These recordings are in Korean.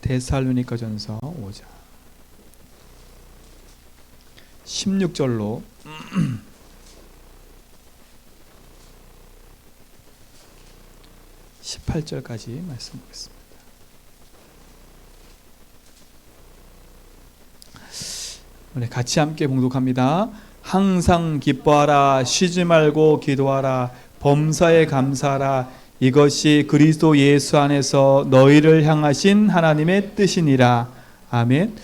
데살로니가전서 5장 16절로 18절까지 말씀 보겠습니다. 우리 같이 함께 봉독합니다. 항상 기뻐하라, 쉬지 말고 기도하라, 범사에 감사하라. 이것이 그리스도 예수 안에서 너희를 향하신 하나님의 뜻이니라. 아멘.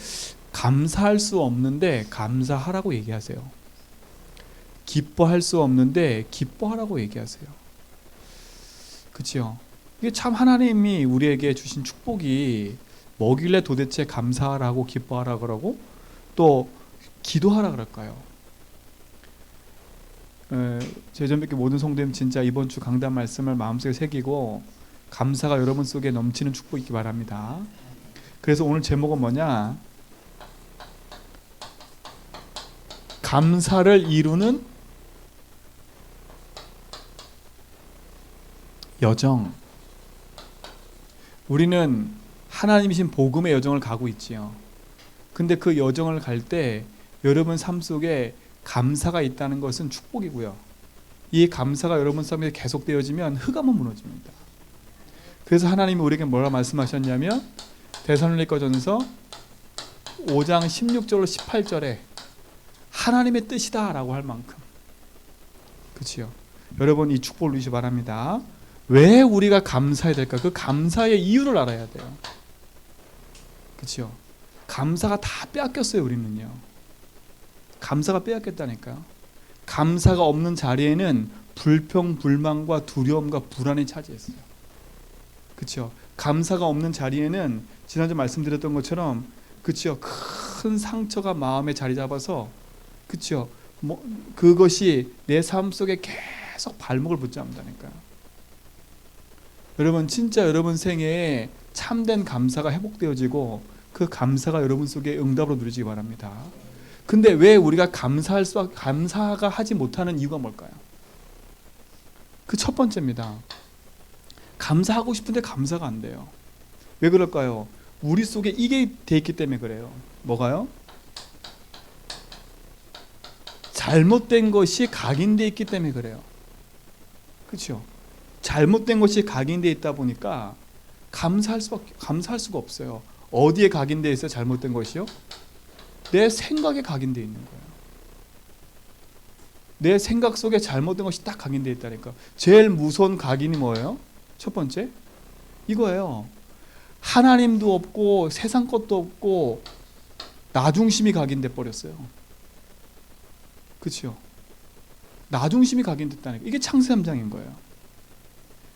감사할 수 없는데 감사하라고 얘기하세요. 기뻐할 수 없는데 기뻐하라고 얘기하세요. 그렇죠? 이게 참 하나님이 우리에게 주신 축복이 뭐길래 도대체 감사하라고 기뻐하라 그러고 또 기도하라 그럴까요? 제전뵙기 모든 성도님 진짜 이번 주 강단 말씀을 마음속에 새기고 감사가 여러분 속에 넘치는 축복 있기 바랍니다. 그래서 오늘 제목은 뭐냐? 감사를 이루는 여정. 우리는 하나님이신 복음의 여정을 가고 있지요. 근데 그 여정을 갈 때 여러분 삶 속에 감사가 있다는 것은 축복이고요. 이 감사가 여러분 삶에 계속되어지면 흑암은 무너집니다. 그래서 하나님이 우리에게 뭐라 말씀하셨냐면 데살로니가전서 5장 16절로 18절에 하나님의 뜻이다 라고 할 만큼, 그렇죠? 여러분 이 축복을 누리시기 바랍니다. 왜 우리가 감사해야 될까? 그 감사의 이유를 알아야 돼요. 그렇죠? 감사가 다 빼앗겼어요. 우리는요. 감사가 빼앗겼다니까요. 감사가 없는 자리에는 불평, 불만과 두려움과 불안이 차지했어요. 그렇죠? 감사가 없는 자리에는 지난주 말씀드렸던 것처럼, 그렇죠? 큰 상처가 마음에 자리 잡아서, 그렇죠? 그것이 내 삶 속에 계속 발목을 붙잡는다니까요. 여러분 진짜 여러분 생애에 참된 감사가 회복되어지고 그 감사가 여러분 속에 응답으로 누려지기 바랍니다. 근데 왜 우리가 감사가 하지 못하는 이유가 뭘까요? 그 첫 번째입니다. 감사하고 싶은데 감사가 안 돼요. 왜 그럴까요? 우리 속에 이게 돼 있기 때문에 그래요. 뭐가요? 잘못된 것이 각인돼 있기 때문에 그래요. 그렇죠? 잘못된 것이 각인돼 있다 보니까 감사할 수가 없어요. 어디에 각인돼 있어요? 잘못된 것이요? 내 생각에 각인돼 있는 거예요. 내 생각 속에 잘못된 것이 딱 각인돼 있다니까. 제일 무서운 각인이 뭐예요? 첫 번째 이거예요. 하나님도 없고 세상 것도 없고 나 중심이 각인돼 버렸어요. 그렇죠? 나 중심이 각인됐다니까. 이게 창세 3장인 거예요.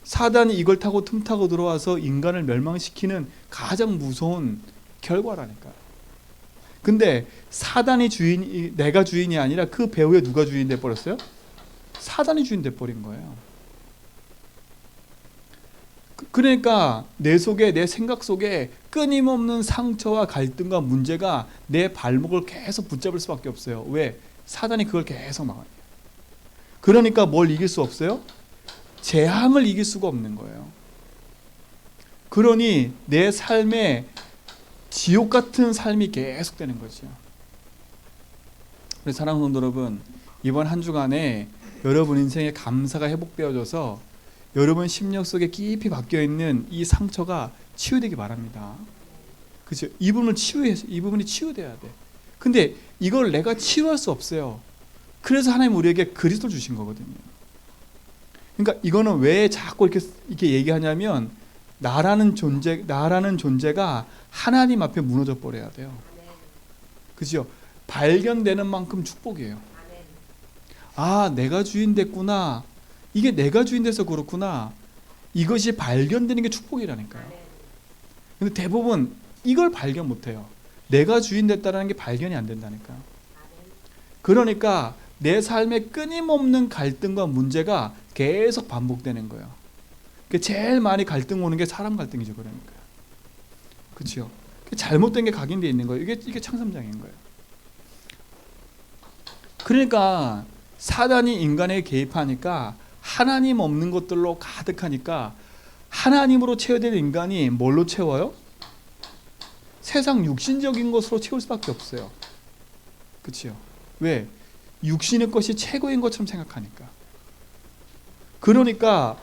사단이 이걸 타고 틈타고 들어와서 인간을 멸망시키는 가장 무서운 결과라니까요. 근데 사단이 내가 주인이 아니라 그 배후에 누가 주인 돼 버렸어요? 사단이 주인 돼 버린 거예요. 그러니까 내 속에, 내 생각 속에 끊임없는 상처와 갈등과 문제가 내 발목을 계속 붙잡을 수밖에 없어요. 왜? 사단이 그걸 계속 막아요. 그러니까 뭘 이길 수 없어요? 재앙을 이길 수가 없는 거예요. 그러니 내 삶에 지옥 같은 삶이 계속되는 거죠. 그래서 사랑하는 성도 여러분, 이번 한 주간에 여러분 인생에 감사가 회복되어져서 여러분 심령 속에 깊이 박혀있는 이 상처가 치유되기 바랍니다. 그렇죠? 이 부분이 치유돼야 돼. 근데 이걸 내가 치유할 수 없어요. 그래서 하나님 우리에게 그리스도를 주신 거거든요. 그러니까 이거는 왜 자꾸 이렇게 얘기하냐면 나라는 존재가 하나님 앞에 무너져 버려야 돼요. 그죠? 발견되는 만큼 축복이에요. 아, 내가 주인 됐구나. 이게 내가 주인 돼서 그렇구나. 이것이 발견되는 게 축복이라니까요. 근데 대부분 이걸 발견 못 해요. 내가 주인 됐다는 게 발견이 안 된다니까요. 그러니까 내 삶에 끊임없는 갈등과 문제가 계속 반복되는 거예요. 제일 많이 갈등 오는 게 사람 갈등이죠. 그러니까. 그렇죠? 잘못된 게 각인되어 있는 거예요. 이게 창삼장인 거예요. 그러니까 사단이 인간에게 개입하니까 하나님 없는 것들로 가득하니까 하나님으로 채워야 될 인간이 뭘로 채워요? 세상 육신적인 것으로 채울 수밖에 없어요. 그렇죠? 왜? 육신의 것이 최고인 것처럼 생각하니까. 그러니까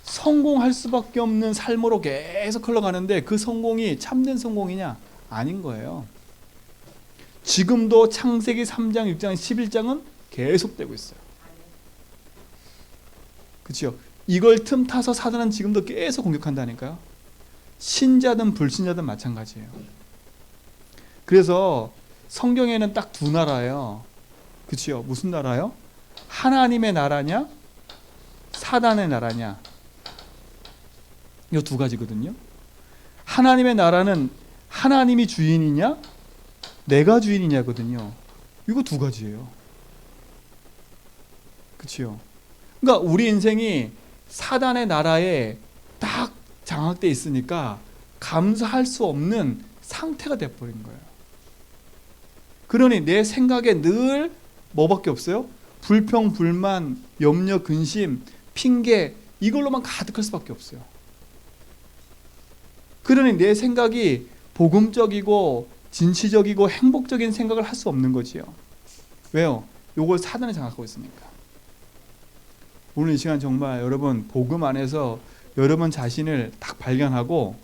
성공할 수밖에 없는 삶으로 계속 흘러가는데 그 성공이 참된 성공이냐? 아닌 거예요. 지금도 창세기 3장, 6장, 11장은 계속되고 있어요. 그렇죠? 이걸 틈타서 사단은 지금도 계속 공격한다니까요. 신자든 불신자든 마찬가지예요. 그래서 성경에는 딱 두 나라예요. 그렇죠? 무슨 나라요? 하나님의 나라냐? 사단의 나라냐? 이 두 가지거든요. 하나님의 나라는 하나님이 주인이냐? 내가 주인이냐거든요. 이거 두 가지예요. 그렇죠? 그러니까 우리 인생이 사단의 나라에 딱 장악돼 있으니까 감사할 수 없는 상태가 돼버린 거예요. 그러니 내 생각에 늘 뭐밖에 없어요? 불평, 불만, 염려, 근심, 핑계 이걸로만 가득할 수밖에 없어요. 그러니 내 생각이 복음적이고 진취적이고 행복적인 생각을 할 수 없는 거지요. 왜요? 요걸 사단에 장악하고 있으니까. 오늘 이 시간 정말 여러분 복음 안에서 여러분 자신을 딱 발견하고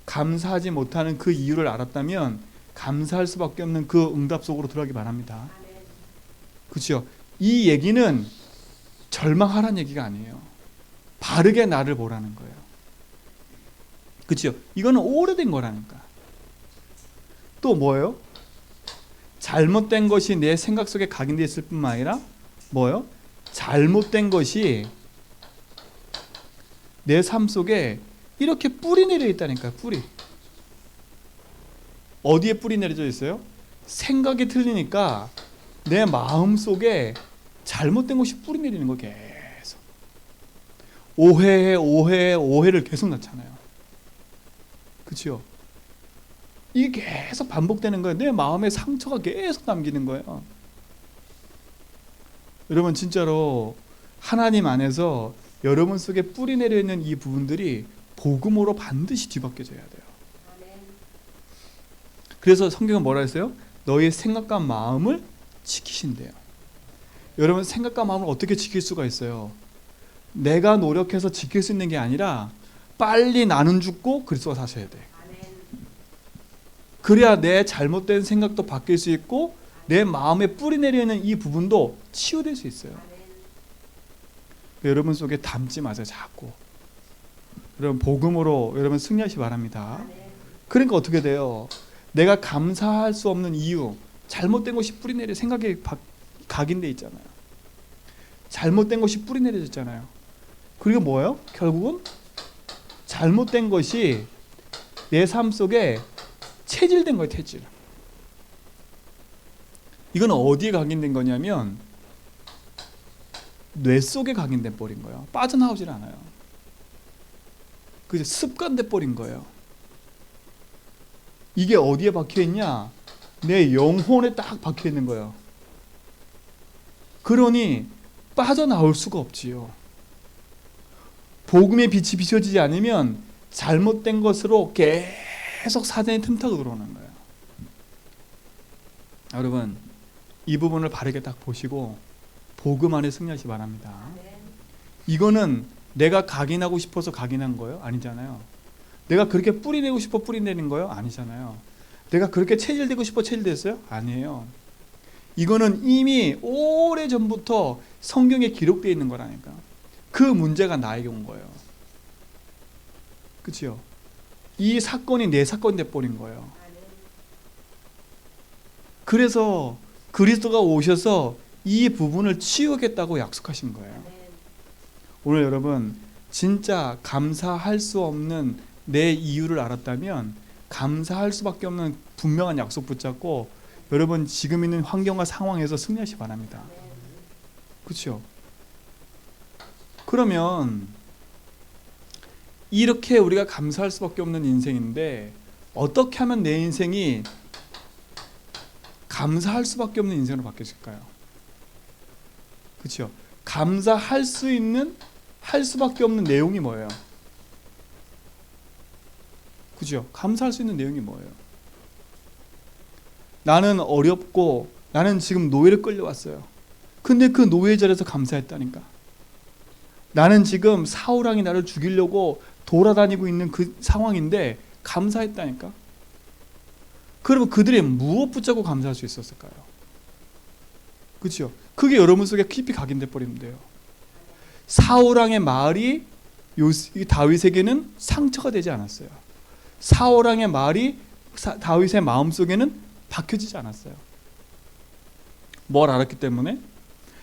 감사하지 못하는 그 이유를 알았다면 감사할 수밖에 없는 그 응답 속으로 들어가기 바랍니다. 그렇죠? 이 얘기는 절망하라는 얘기가 아니에요. 바르게 나를 보라는 거예요. 그렇죠? 이거는 오래된 거라니까. 또 뭐예요? 잘못된 것이 내 생각 속에 각인되어 있을 뿐만 아니라 뭐예요? 잘못된 것이 내 삶 속에 이렇게 뿌리 내려 있다니까요. 뿌리. 어디에 뿌리 내려져 있어요? 생각이 틀리니까 내 마음 속에 잘못된 것이 뿌리 내리는 거 계속. 오해를 계속 낳잖아요. 그렇죠? 이게 계속 반복되는 거예요. 내 마음에 상처가 계속 남기는 거예요. 여러분 진짜로 하나님 안에서 여러분 속에 뿌리 내려 있는 이 부분들이 복음으로 반드시 뒤바뀌어져야 돼요. 그래서 성경은 뭐라 했어요? 너의 생각과 마음을 지키신대요. 여러분 생각과 마음을 어떻게 지킬 수가 있어요? 내가 노력해서 지킬 수 있는 게 아니라 빨리 나는 죽고 그리스도가 사셔야 돼. 그래야 내 잘못된 생각도 바뀔 수 있고 내 마음에 뿌리 내리는 이 부분도 치유될 수 있어요. 여러분 속에 담지 마세요. 자꾸. 여러분 복음으로 여러분 승리하시기 바랍니다. 그러니까 어떻게 돼요? 내가 감사할 수 없는 이유, 잘못된 것이 뿌리 내려 생각에 각인돼 있잖아요. 잘못된 것이 뿌리 내려졌잖아요. 그리고 뭐예요? 결국은 잘못된 것이 내 삶 속에 체질된 거예요. 체질. 이건 어디에 각인된 거냐면 뇌 속에 각인된 버린 거예요. 빠져나오질 않아요. 그게 습관돼 버린 거예요. 이게 어디에 박혀 있냐? 내 영혼에 딱 박혀 있는 거예요. 그러니 빠져나올 수가 없지요. 복음의 빛이 비춰지지 않으면 잘못된 것으로 계속 사단이 틈타고 들어오는 거예요. 여러분 이 부분을 바르게 딱 보시고 복음 안에 승리하시기 바랍니다. 이거는 내가 각인하고 싶어서 각인한 거예요? 아니잖아요. 내가 그렇게 뿌리내고 싶어 뿌리내는 거예요? 아니잖아요. 내가 그렇게 체질되고 싶어 체질됐어요? 아니에요. 이거는 이미 오래전부터 성경에 기록되어 있는 거라니까. 그 문제가 나에게 온 거예요. 그치요? 이 사건이 내 사건이 돼버린 거예요. 그래서 그리스도가 오셔서 이 부분을 치유하겠다고 약속하신 거예요. 오늘 여러분 진짜 감사할 수 없는 내 이유를 알았다면 감사할 수밖에 없는 분명한 약속 붙잡고 여러분 지금 있는 환경과 상황에서 승리하시기 바랍니다. 그렇죠? 그러면 이렇게 우리가 감사할 수밖에 없는 인생인데 어떻게 하면 내 인생이 감사할 수밖에 없는 인생으로 바뀌어질까요? 그렇죠? 감사할 수 있는 할 수밖에 없는 내용이 뭐예요? 그죠? 감사할 수 있는 내용이 뭐예요? 나는 어렵고 나는 지금 노예를 끌려왔어요. 근데 그 노예 자리에서 감사했다니까. 나는 지금 사울왕이 나를 죽이려고 돌아다니고 있는 그 상황인데 감사했다니까. 그러면 그들이 무엇 붙잡고 감사할 수 있었을까요? 그렇죠? 그게 여러분 속에 깊이 각인돼 버리면 돼요. 사울왕의 말이 다윗에게는 상처가 되지 않았어요. 사울왕의 말이 다윗의 마음속에는 박혀지지 않았어요. 뭘 알았기 때문에?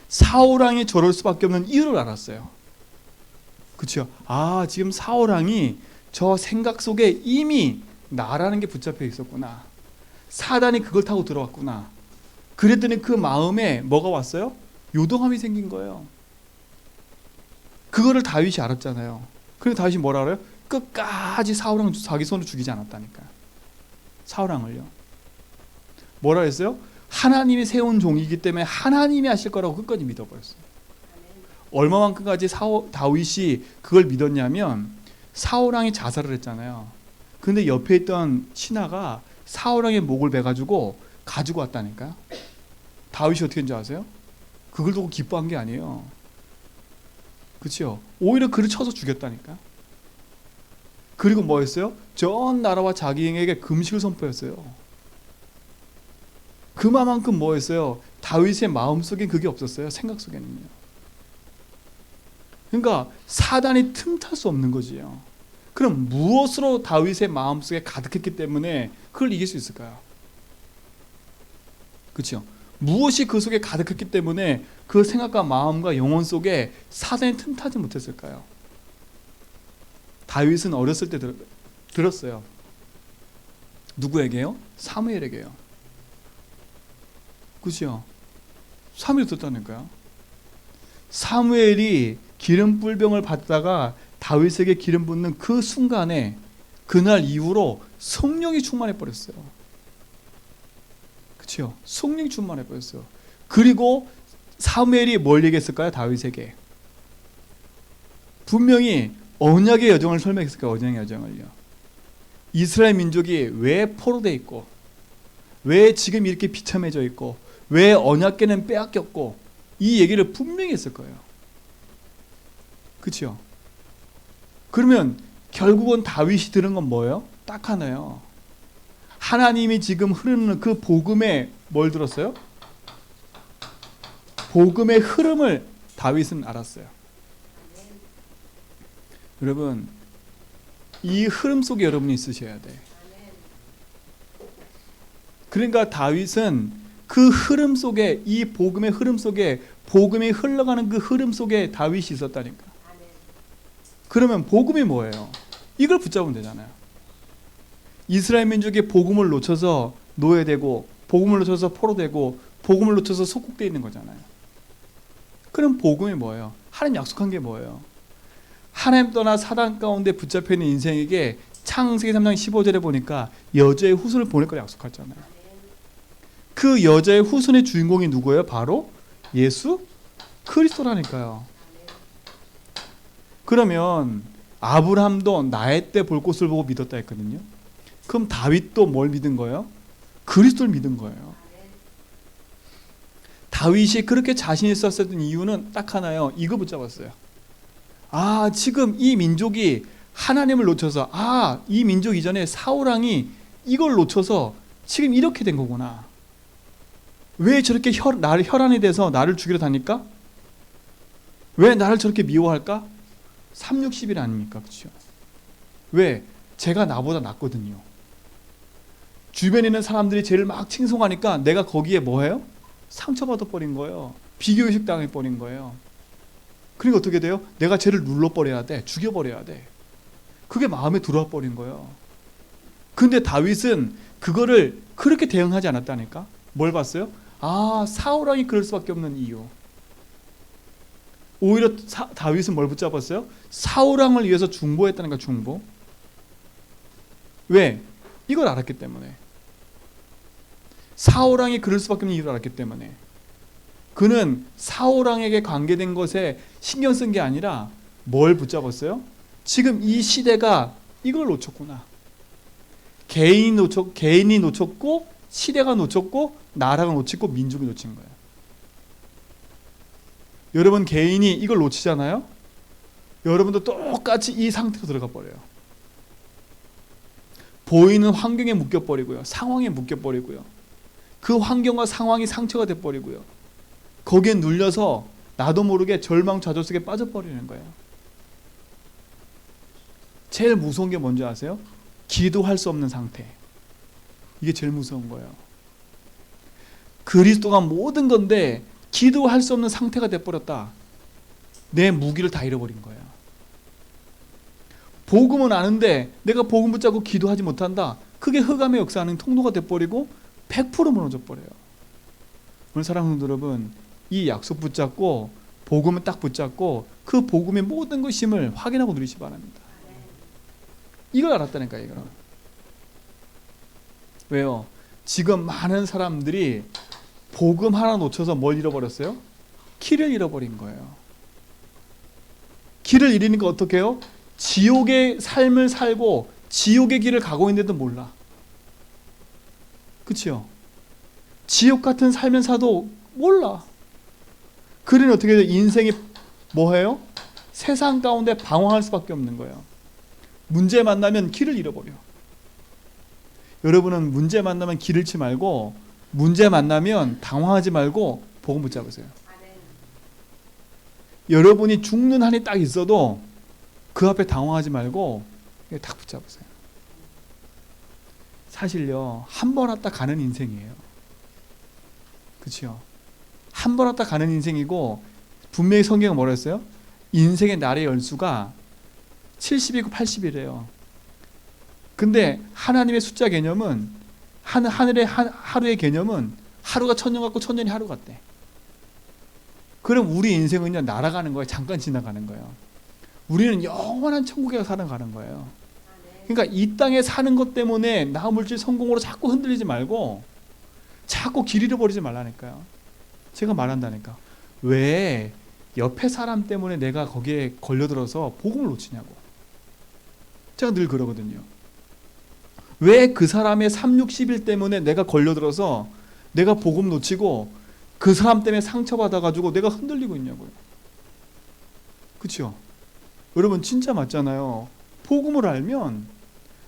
사울왕이 저럴 수밖에 없는 이유를 알았어요. 그렇죠? 아, 지금 사울왕이 저 생각 속에 이미 나라는 게 붙잡혀 있었구나. 사단이 그걸 타고 들어왔구나. 그랬더니 그 마음에 뭐가 왔어요? 요동함이 생긴 거예요. 그거를 다윗이 알았잖아요. 그리고 다윗이 뭐라 그래요? 끝까지 사울왕 자기 손으로 죽이지 않았다니까. 사울왕을요. 뭐라 했어요? 하나님이 세운 종이기 때문에 하나님이 하실 거라고 끝까지 믿어버렸어요. 얼마만큼까지 다윗이 그걸 믿었냐면 사울왕이 자살을 했잖아요. 근데 옆에 있던 신하가 사울왕의 목을 베가지고 가지고 왔다니까요. 다윗이 어떻게 했는지 아세요? 그걸 두고 기뻐한 게 아니에요. 그렇죠? 오히려 그를 쳐서 죽였다니까. 그리고 뭐 했어요? 전 나라와 자기에게 금식을 선포했어요. 그만큼 뭐 했어요? 다윗의 마음속에 그게 없었어요. 생각 속에는요. 그러니까 사단이 틈탈 수 없는 거지요. 그럼 무엇으로 다윗의 마음속에 가득했기 때문에 그걸 이길 수 있을까요? 그렇죠? 무엇이 그 속에 가득했기 때문에 그 생각과 마음과 영혼 속에 사단이 틈타지 못했을까요? 다윗은 어렸을 때 들었어요. 누구에게요? 사무엘에게요. 그렇죠? 사무엘 듣다니까요. 사무엘이 기름 뿔병을 받다가 다윗에게 기름 붓는 그 순간에 그날 이후로 성령이 충만해 버렸어요. 그렇죠? 성령이 충만해 버렸어요. 그리고 사무엘이 뭘 얘기했을까요? 다윗에게 분명히 언약의 여정을 설명했을 거예요. 언약의 여정을요. 이스라엘 민족이 왜 포로돼 있고 왜 지금 이렇게 비참해져 있고 왜 언약궤는 빼앗겼고 이 얘기를 분명히 했을 거예요. 그렇죠? 그러면 결국은 다윗이 들은 건 뭐예요? 딱 하나요. 하나님이 지금 흐르는 그 복음에 뭘 들었어요? 복음의 흐름을 다윗은 알았어요. 여러분, 이 흐름 속에 여러분이 있으셔야 돼. 그러니까 다윗은 그 흐름 속에, 이 복음의 흐름 속에, 복음이 흘러가는 그 흐름 속에 다윗이 있었다니까. 그러면 복음이 뭐예요? 이걸 붙잡으면 되잖아요. 이스라엘 민족이 복음을 놓쳐서 노예되고 복음을 놓쳐서 포로되고 복음을 놓쳐서 속국되어 있는 거잖아요. 그럼 복음이 뭐예요? 하나님 약속한 게 뭐예요? 하나님 떠나 사단 가운데 붙잡혀 있는 인생에게 창세기 3장 15절에 보니까 여자의 후손을 보낼 걸 약속했잖아요. 그 여자의 후손의 주인공이 누구예요? 바로 예수 그리스도라니까요. 그러면 아브라함도 나의 때 볼 것을 보고 믿었다 했거든요. 그럼 다윗도 뭘 믿은 거예요? 그리스도를 믿은 거예요. 다윗이 그렇게 자신 있었던 이유는 딱 하나예요. 이거 붙잡았어요. 아, 지금 이 민족이 하나님을 놓쳐서, 아, 이 민족 이전에 사울왕이 이걸 놓쳐서 지금 이렇게 된 거구나. 왜 저렇게 나를 혈안이 돼서 나를 죽이러 다닐까? 왜 나를 저렇게 미워할까? 360일 아닙니까? 그렇죠? 왜? 제가 나보다 낫거든요. 주변에 있는 사람들이 쟤를 막 칭송하니까 내가 거기에 뭐해요? 상처받아 버린 거예요. 비교의식 당해 버린 거예요. 그러니까 어떻게 돼요? 내가 쟤를 눌러버려야 돼. 죽여버려야 돼. 그게 마음에 들어와 버린 거예요. 근데 다윗은 그거를 그렇게 대응하지 않았다니까? 뭘 봤어요? 아, 사울왕이 그럴 수밖에 없는 이유. 오히려 다윗은 뭘 붙잡았어요? 사울왕을 위해서 중보했다니까. 중보. 왜? 이걸 알았기 때문에. 사울왕이 그럴 수밖에 없는 이유를 알았기 때문에. 그는 사울왕에게 관계된 것에 신경 쓴 게 아니라 뭘 붙잡았어요? 지금 이 시대가 이걸 놓쳤구나. 개인이 놓쳤고 시대가 놓쳤고 나라가 놓치고 민족이 놓친 거예요. 여러분 개인이 이걸 놓치잖아요. 여러분도 똑같이 이 상태로 들어가 버려요. 보이는 환경에 묶여버리고요. 상황에 묶여버리고요. 그 환경과 상황이 상처가 돼버리고요. 거기에 눌려서 나도 모르게 절망 좌절 속에 빠져버리는 거예요. 제일 무서운 게 뭔지 아세요? 기도할 수 없는 상태. 이게 제일 무서운 거예요. 그리스도가 모든 건데 기도할 수 없는 상태가 돼버렸다. 내 무기를 다 잃어버린 거예요. 복음은 아는데 내가 복음 붙잡고 기도하지 못한다. 그게 흑암의 역사하는 통로가 돼버리고 100% 무너져버려요. 오늘 사랑하는 성도 여러분, 이 약속 붙잡고 복음을 딱 붙잡고 그 복음의 모든 것임을 확인하고 누리시기 바랍니다. 이걸 알았다니까요. 이거는. 왜요? 지금 많은 사람들이 복음 하나 놓쳐서 뭘 잃어버렸어요? 길을 잃어버린 거예요. 길을 잃으니까 어떻게 해요? 지옥의 삶을 살고 지옥의 길을 가고 있는데도 몰라. 그치요? 지옥 같은 삶을 사도 몰라. 그러니 어떻게 해요? 인생이 뭐예요? 세상 가운데 방황할 수밖에 없는 거예요. 문제 만나면 길을 잃어버려. 여러분은 문제 만나면 길 잃지 말고 문제 만나면 당황하지 말고 복음 붙잡으세요. 여러분이 죽는 한이 딱 있어도 그 앞에 당황하지 말고 딱 붙잡으세요. 사실요, 한 번 왔다 가는 인생이에요. 그렇죠? 한 번 왔다 가는 인생이고 분명히 성경은 뭐라 했어요? 인생의 날의 열수가 70이고 80이래요. 근데 하나님의 숫자 개념은 하늘의 하루의 개념은 하루가 1000년 같고 1000년이 하루 같대. 그럼 우리 인생은요 날아가는 거예요. 잠깐 지나가는 거예요. 우리는 영원한 천국에 살아가는 거예요. 그러니까 이 땅에 사는 것 때문에 나 물질 성공으로 자꾸 흔들리지 말고 자꾸 길 잃어버리지 말라니까요. 제가 말한다니까. 왜 옆에 사람 때문에 내가 거기에 걸려들어서 복음을 놓치냐고. 제가 늘 그러거든요. 왜 그 사람의 3, 6, 10일 때문에 내가 걸려들어서 내가 복음 놓치고 그 사람 때문에 상처받아가지고 내가 흔들리고 있냐고요. 그렇죠? 여러분 진짜 맞잖아요. 복음을 알면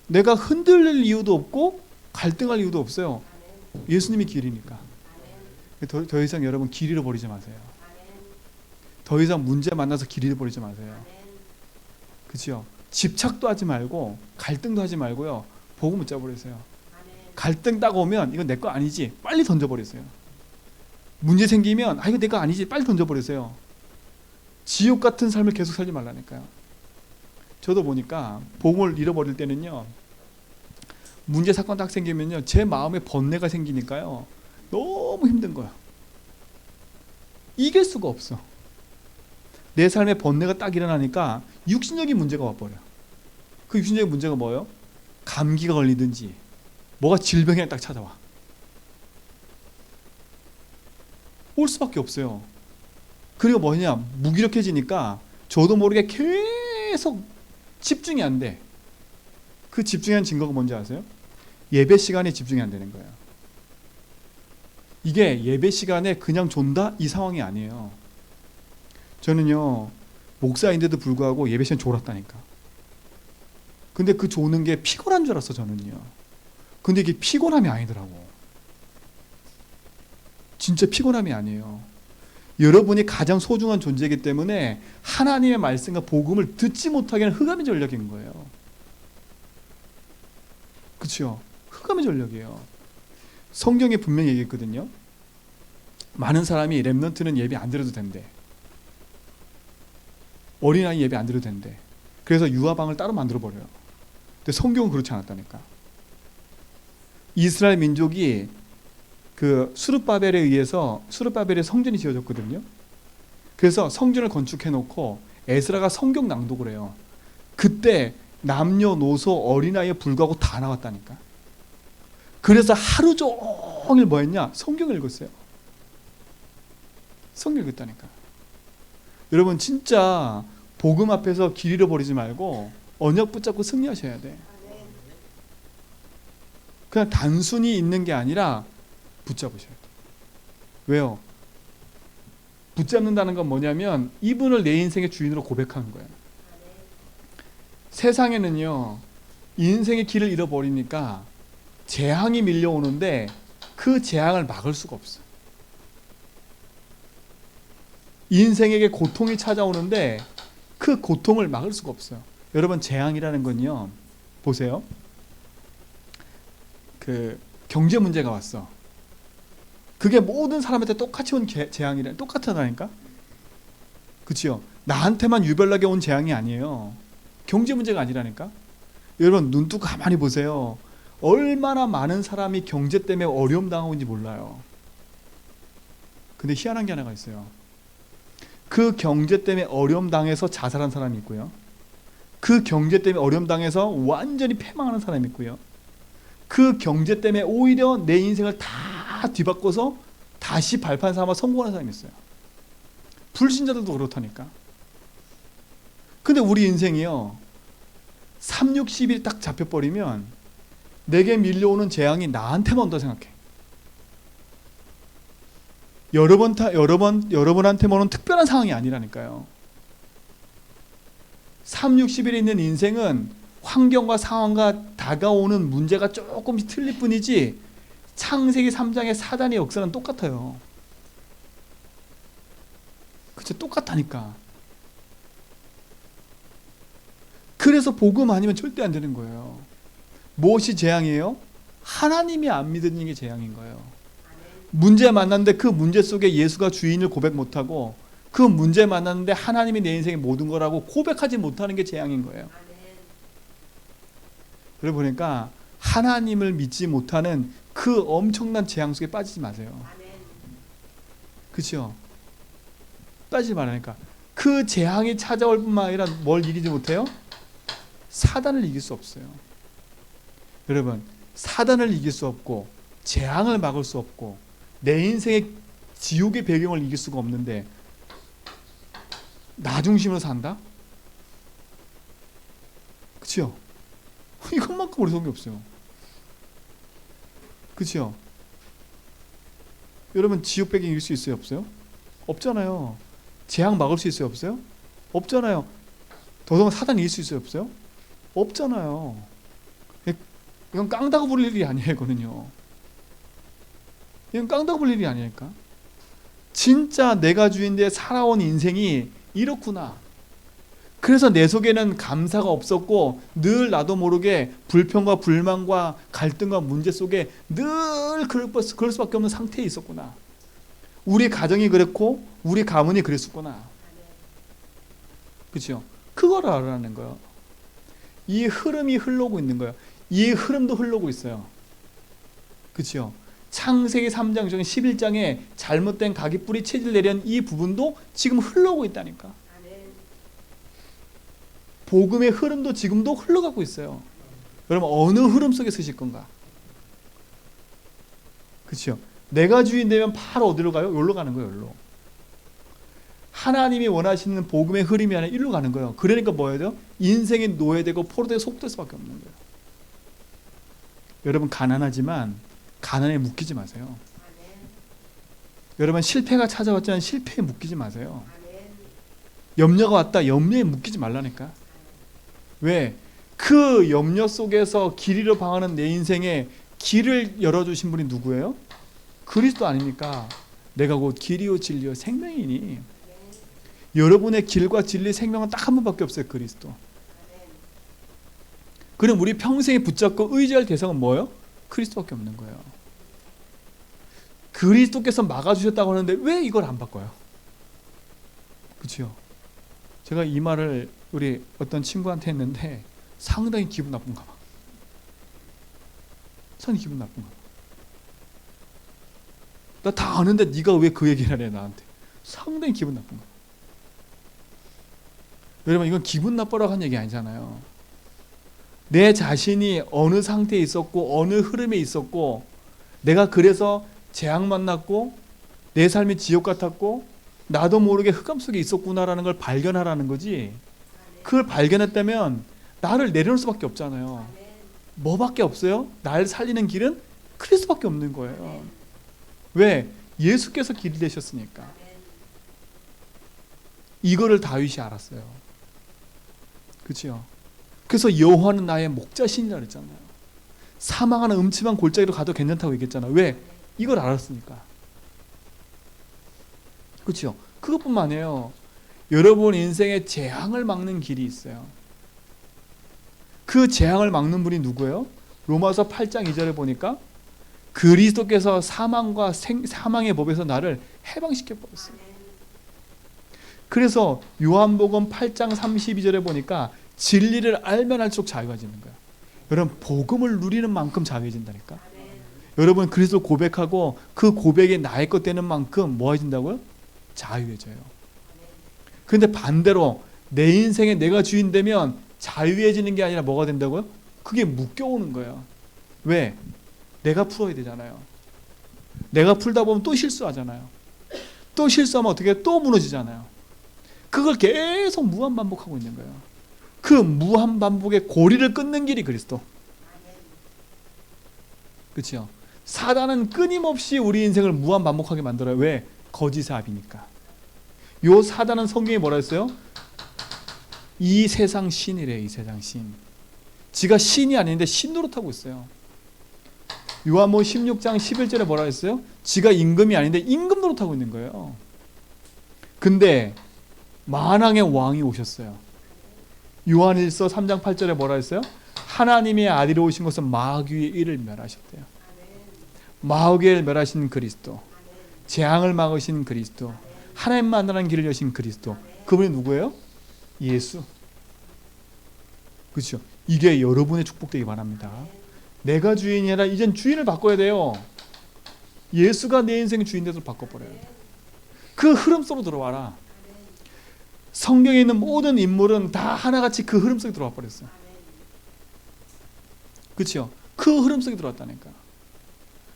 내가 흔들릴 이유도 없고 갈등할 이유도 없어요. 예수님이 길이니까. 더 이상 여러분 길 잃어버리지 마세요. 더 이상 문제 만나서 길 잃어버리지 마세요. 그렇죠? 집착도 하지 말고 갈등도 하지 말고요. 복음 붙잡아버리세요. 갈등 딱 오면 이건 내 거 아니지 빨리 던져버리세요. 문제 생기면 이거 내 거 아니지 빨리 던져버리세요. 지옥 같은 삶을 계속 살지 말라니까요. 저도 보니까 복음을 잃어버릴 때는요, 문제 사건 딱 생기면요 제 마음에 번뇌가 생기니까요 너무 힘든 거예요. 이길 수가 없어. 내 삶에 번뇌가 딱 일어나니까 육신적인 문제가 와버려요. 그 육신적인 문제가 뭐예요? 감기가 걸리든지 뭐가 질병이 딱 찾아와. 올 수밖에 없어요. 그리고 뭐냐, 무기력해지니까 저도 모르게 계속 집중이 안 돼. 그 집중한 증거가 뭔지 아세요? 예배 시간에 집중이 안 되는 거예요. 이게 예배 시간에 그냥 존다? 이 상황이 아니에요. 저는요 목사인데도 불구하고 예배 시간 졸았다니까. 근데 그 조는 게 피곤한 줄 알았어 저는요. 근데 이게 피곤함이 아니더라고. 진짜 피곤함이 아니에요. 여러분이 가장 소중한 존재이기 때문에 하나님의 말씀과 복음을 듣지 못하기는 흑암의 전력인 거예요. 그렇죠? 흑암의 전력이에요. 성경에 분명히 얘기했거든요. 많은 사람이 렘넌트는 예배 안 드려도 된대. 어린아이 예배 안 드려도 된대. 그래서 유아방을 따로 만들어버려요. 근데 성경은 그렇지 않았다니까. 이스라엘 민족이 그 수르바벨에 의해서 수르바벨의 성전이 지어졌거든요. 그래서 성전을 건축해놓고 에스라가 성경 낭독을 해요. 그때 남녀노소 어린아이에 불구하고 다 나왔다니까. 그래서 하루 종일 뭐 했냐? 성경을 읽었어요. 성경 읽었다니까. 여러분 진짜 복음 앞에서 길 잃어버리지 말고 언약 붙잡고 승리하셔야 돼. 그냥 단순히 있는 게 아니라 붙잡으셔야 돼요. 왜요? 붙잡는다는 건 뭐냐면 이분을 내 인생의 주인으로 고백하는 거예요. 세상에는요, 인생의 길을 잃어버리니까 재앙이 밀려오는데 그 재앙을 막을 수가 없어요. 인생에게 고통이 찾아오는데 그 고통을 막을 수가 없어요. 여러분, 재앙이라는 건요, 보세요. 그 경제 문제가 왔어. 그게 모든 사람한테 똑같이 온 재앙이래. 똑같다니까. 그렇죠? 나한테만 유별나게 온 재앙이 아니에요. 경제 문제가 아니라니까. 여러분, 눈 뜨고 가만히 보세요. 얼마나 많은 사람이 경제 때문에 어려움 당하고 있는지 몰라요. 근데 희한한 게 하나가 있어요. 그 경제 때문에 어려움 당해서 자살한 사람이 있고요. 그 경제 때문에 어려움 당해서 완전히 패망하는 사람이 있고요. 그 경제 때문에 오히려 내 인생을 다 뒤바꿔서 다시 발판 삼아 성공하는 사람이 있어요. 불신자들도 그렇다니까. 근데 우리 인생이요, 3, 60일이 딱 잡혀버리면 내게 밀려오는 재앙이 나한테만 온다 생각해. 여러분한테만 오는 특별한 상황이 아니라니까요. 3, 60일에 있는 인생은 환경과 상황과 다가오는 문제가 조금씩 틀릴 뿐이지 창세기 3장의 사단의 역사는 똑같아요. 그쵸? 똑같다니까. 그래서 복음 아니면 절대 안 되는 거예요. 무엇이 재앙이에요? 하나님이 안 믿는 게 재앙인 거예요. 문제 만났는데 그 문제 속에 예수가 주인을 고백 못하고 그 문제 만났는데 하나님이 내 인생의 모든 거라고 고백하지 못하는 게 재앙인 거예요. 그래 보니까 하나님을 믿지 못하는 그 엄청난 재앙 속에 빠지지 마세요. 그렇죠? 빠지지 말라니까. 그 재앙이 찾아올 뿐만 아니라 뭘 이기지 못해요? 사단을 이길 수 없어요. 여러분, 사단을 이길 수 없고 재앙을 막을 수 없고 내 인생의 지옥의 배경을 이길 수가 없는데 나 중심으로 산다? 그렇죠? 이것만큼 어리석은 게 없어요. 그렇죠? 여러분, 지옥 배경 이길 수 있어요? 없어요? 없잖아요. 재앙 막을 수 있어요? 없어요? 없잖아요. 더더욱 사단 이길 수 있어요? 없어요? 없잖아요. 이건 깡다구 부릴 일이 아니에요. 이거는요. 이건 깡다구 부릴 일이 아니니까. 진짜 내가 주인데 살아온 인생이 이렇구나. 그래서 내 속에는 감사가 없었고 늘 나도 모르게 불평과 불만과 갈등과 문제 속에 늘 그럴 수밖에 없는 상태에 있었구나. 우리 가정이 그랬고 우리 가문이 그랬었구나. 그렇죠? 그걸 알아라는 거예요. 이 흐름이 흘러오고 있는 거예요. 이 흐름도 흘러오고 있어요. 그렇죠? 창세기 3장 중에 11장에 잘못된 가깃불이 체질 내려는 이 부분도 지금 흘러오고 있다니까. 복음의 흐름도 지금도 흘러가고 있어요. 여러분, 어느 흐름 속에 서실 건가? 그렇죠? 내가 주인 되면 바로 어디로 가요? 여기로 가는 거예요. 여기로. 하나님이 원하시는 복음의 흐름이 아니라 이리로 가는 거예요. 그러니까 뭐 해야 돼요? 인생이 노예되고 포로되고 속될 수밖에 없는 거예요. 여러분, 가난하지만 가난에 묶이지 마세요. 여러분, 실패가 찾아왔지만 실패에 묶이지 마세요. 염려가 왔다, 염려에 묶이지 말라니까. 왜? 그 염려 속에서 길 잃어 방하는 내 인생에 길을 열어주신 분이 누구예요? 그리스도 아닙니까? 내가 곧 길이요 진리요 생명이니. 여러분의 길과 진리 생명은 딱 한 번밖에 없어요. 그리스도. 그럼 우리 평생에 붙잡고 의지할 대상은 뭐예요? 그리스도밖에 없는 거예요. 그리스도께서 막아주셨다고 하는데 왜 이걸 안 바꿔요? 그렇죠? 제가 이 말을 우리 어떤 친구한테 했는데 상당히 기분 나쁜가 봐. 상당히 기분 나쁜가 봐. 나 다 아는데 네가 왜 그 얘기를 하냐 나한테. 상당히 기분 나쁜가 봐. 여러분, 이건 기분 나쁘라고 한 얘기 아니잖아요. 내 자신이 어느 상태에 있었고 어느 흐름에 있었고 내가 그래서 재앙 만났고 내 삶이 지옥 같았고 나도 모르게 흑암 속에 있었구나라는 걸 발견하라는 거지. 그걸 발견했다면 나를 내려놓을 수밖에 없잖아요. 뭐밖에 없어요? 날 살리는 길은 그리스도밖에 없는 거예요. 왜? 예수께서 길이 되셨으니까. 이거를 다윗이 알았어요. 그렇죠? 그래서 여호와는 나의 목자신이라 그랬잖아요. 사망하는 음침한 골짜기로 가도 괜찮다고 얘기했잖아요. 왜? 이걸 알았으니까. 그렇죠? 그것뿐만 아니에요. 여러분 인생에 재앙을 막는 길이 있어요. 그 재앙을 막는 분이 누구예요? 로마서 8장 2절에 보니까 그리스도께서 사망의 법에서 나를 해방시켜 버렸어요. 그래서 요한복음 8장 32절에 보니까 진리를 알면 알수록 자유가 지는 거예요. 여러분 복음을 누리는 만큼 자유해진다니까. 여러분 그리스도 고백하고 그 고백이 나의 것 되는 만큼 뭐 해진다고요? 자유해져요. 그런데 반대로 내 인생에 내가 주인 되면 자유해지는 게 아니라 뭐가 된다고요? 그게 묶여오는 거예요. 왜? 내가 풀어야 되잖아요. 내가 풀다 보면 또 실수하잖아요. 또 실수하면 어떻게 또 무너지잖아요. 그걸 계속 무한 반복하고 있는 거예요. 그 무한 반복의 고리를 끊는 길이 그리스도. 그렇죠? 사단은 끊임없이 우리 인생을 무한 반복하게 만들어요. 왜? 거짓의 압이니까. 요 사단은 성경에 뭐라 했어요? 이 세상 신이래. 이 세상 신. 지가 신이 아닌데 신 노릇하고 있어요. 요한복음 16장 11절에 뭐라 했어요? 지가 임금이 아닌데 임금 노릇하고 있는 거예요. 근데 만왕의 왕이 오셨어요. 요한일서 3장 8절에 뭐라 했어요? 하나님의 아들이 오신 것은 마귀의 일을 멸하셨대요. 마귀의 일을 멸하신 그리스도, 재앙을 막으신 그리스도, 하나님 만나는 길을 여신 그리스도. 그분이 누구예요? 예수. 그렇죠? 이게 여러분의 축복되기 바랍니다. 내가 주인이 아니라 이젠 주인을 바꿔야 돼요. 예수가 내 인생의 주인 돼서 바꿔버려요. 그 흐름 속으로 들어와라. 성경에 있는 모든 인물은 다 하나같이 그 흐름 속에 들어와 버렸어요. 그렇죠? 그 흐름 속에 들어왔다니까.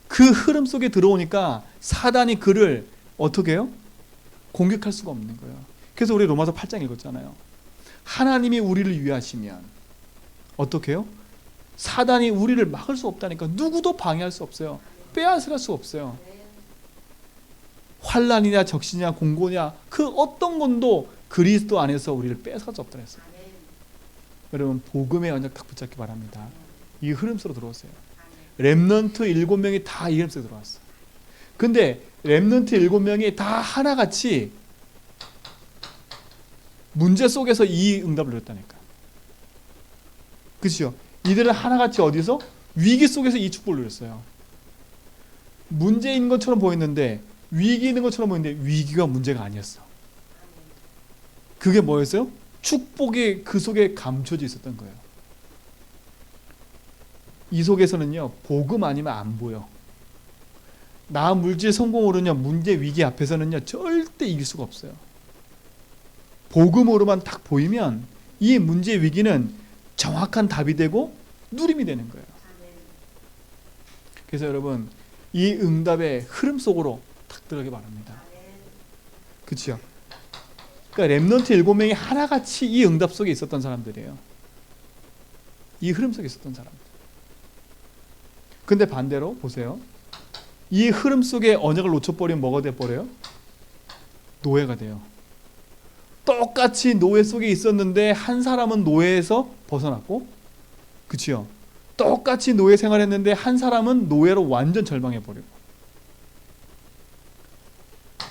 그 흐름 속에 들어오니까 사단이 그를 어떻게 해요? 공격할 수가 없는 거예요. 그래서 우리 로마서 8장 읽었잖아요. 하나님이 우리를 위하시면 어떻게 해요? 사단이 우리를 막을 수 없다니까. 누구도 방해할 수 없어요. 빼앗을 수 없어요. 환난이냐 적신이냐 공고냐 그 어떤 건도 그리스도 안에서 우리를 뺏어갈 수 없다 했어요. 여러분 복음의 언약 딱 붙잡기 바랍니다. 이 흐름 속으로 들어오세요. 렘넌트 7명이 다 이 흐름 속에 들어왔어요. 근데 렘넌트 7명이 다 하나같이 문제 속에서 이 응답을 얻었다니까. 그렇죠? 이들은 하나같이 어디서? 위기 속에서 이 축복을 누렸어요. 문제인 것처럼 보였는데 위기 있는 것처럼 보였는데 위기가 문제가 아니었어. 그게 뭐였어요? 축복이 그 속에 감춰져 있었던 거예요. 이 속에서는요 복음 아니면 안 보여. 나 물질 성공으로는요 문제 위기 앞에서는요 절대 이길 수가 없어요. 복음으로만 딱 보이면 이 문제 위기는 정확한 답이 되고 누림이 되는 거예요. 그래서 여러분 이 응답의 흐름 속으로 탁 들어가기 바랍니다. 그렇죠? 그러니까 렘넌트 7명이 하나같이 이 응답 속에 있었던 사람들이에요. 이 흐름 속에 있었던 사람들. 근데 반대로 보세요. 이 흐름 속에 언약을 놓쳐버리면 뭐가 돼버려요? 노예가 돼요. 똑같이 노예 속에 있었는데 한 사람은 노예에서 벗어났고, 그치요? 똑같이 노예 생활했는데 한 사람은 노예로 완전 절망해버리고,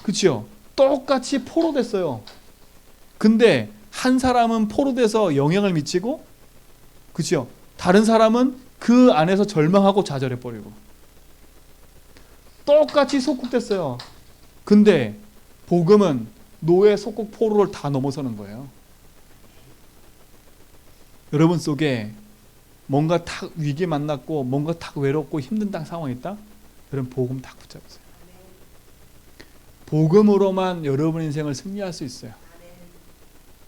그치요? 똑같이 포로됐어요. 근데 한 사람은 포로돼서 영향을 미치고, 그치요? 다른 사람은 그 안에서 절망하고 좌절해버리고, 똑같이 속국됐어요. 근데 복음은 노예, 속국, 포로를 다 넘어서는 거예요. 여러분 속에 뭔가 탁 위기 만났고 뭔가 탁 외롭고 힘든 상황이 있다? 여러분 복음 탁 붙잡으세요. 복음으로만 여러분 인생을 승리할 수 있어요.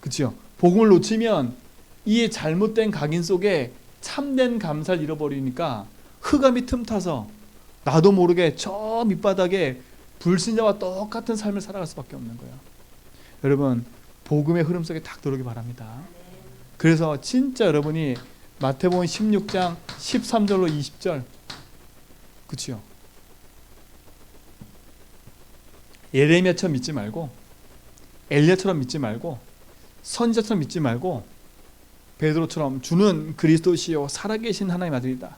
그렇죠? 복음을 놓치면 이 잘못된 각인 속에 참된 감사를 잃어버리니까 흑암이 틈타서 나도 모르게 저 밑바닥에 불신자와 똑같은 삶을 살아갈 수밖에 없는 거예요. 여러분 복음의 흐름 속에 탁 들어오기 바랍니다. 그래서 진짜 여러분이 마태복음 16장 13절로 20절. 그치요? 예레미야처럼 믿지 말고, 엘리야처럼 믿지 말고, 선지자처럼 믿지 말고, 베드로처럼 주는 그리스도시요 살아계신 하나님 아들이다.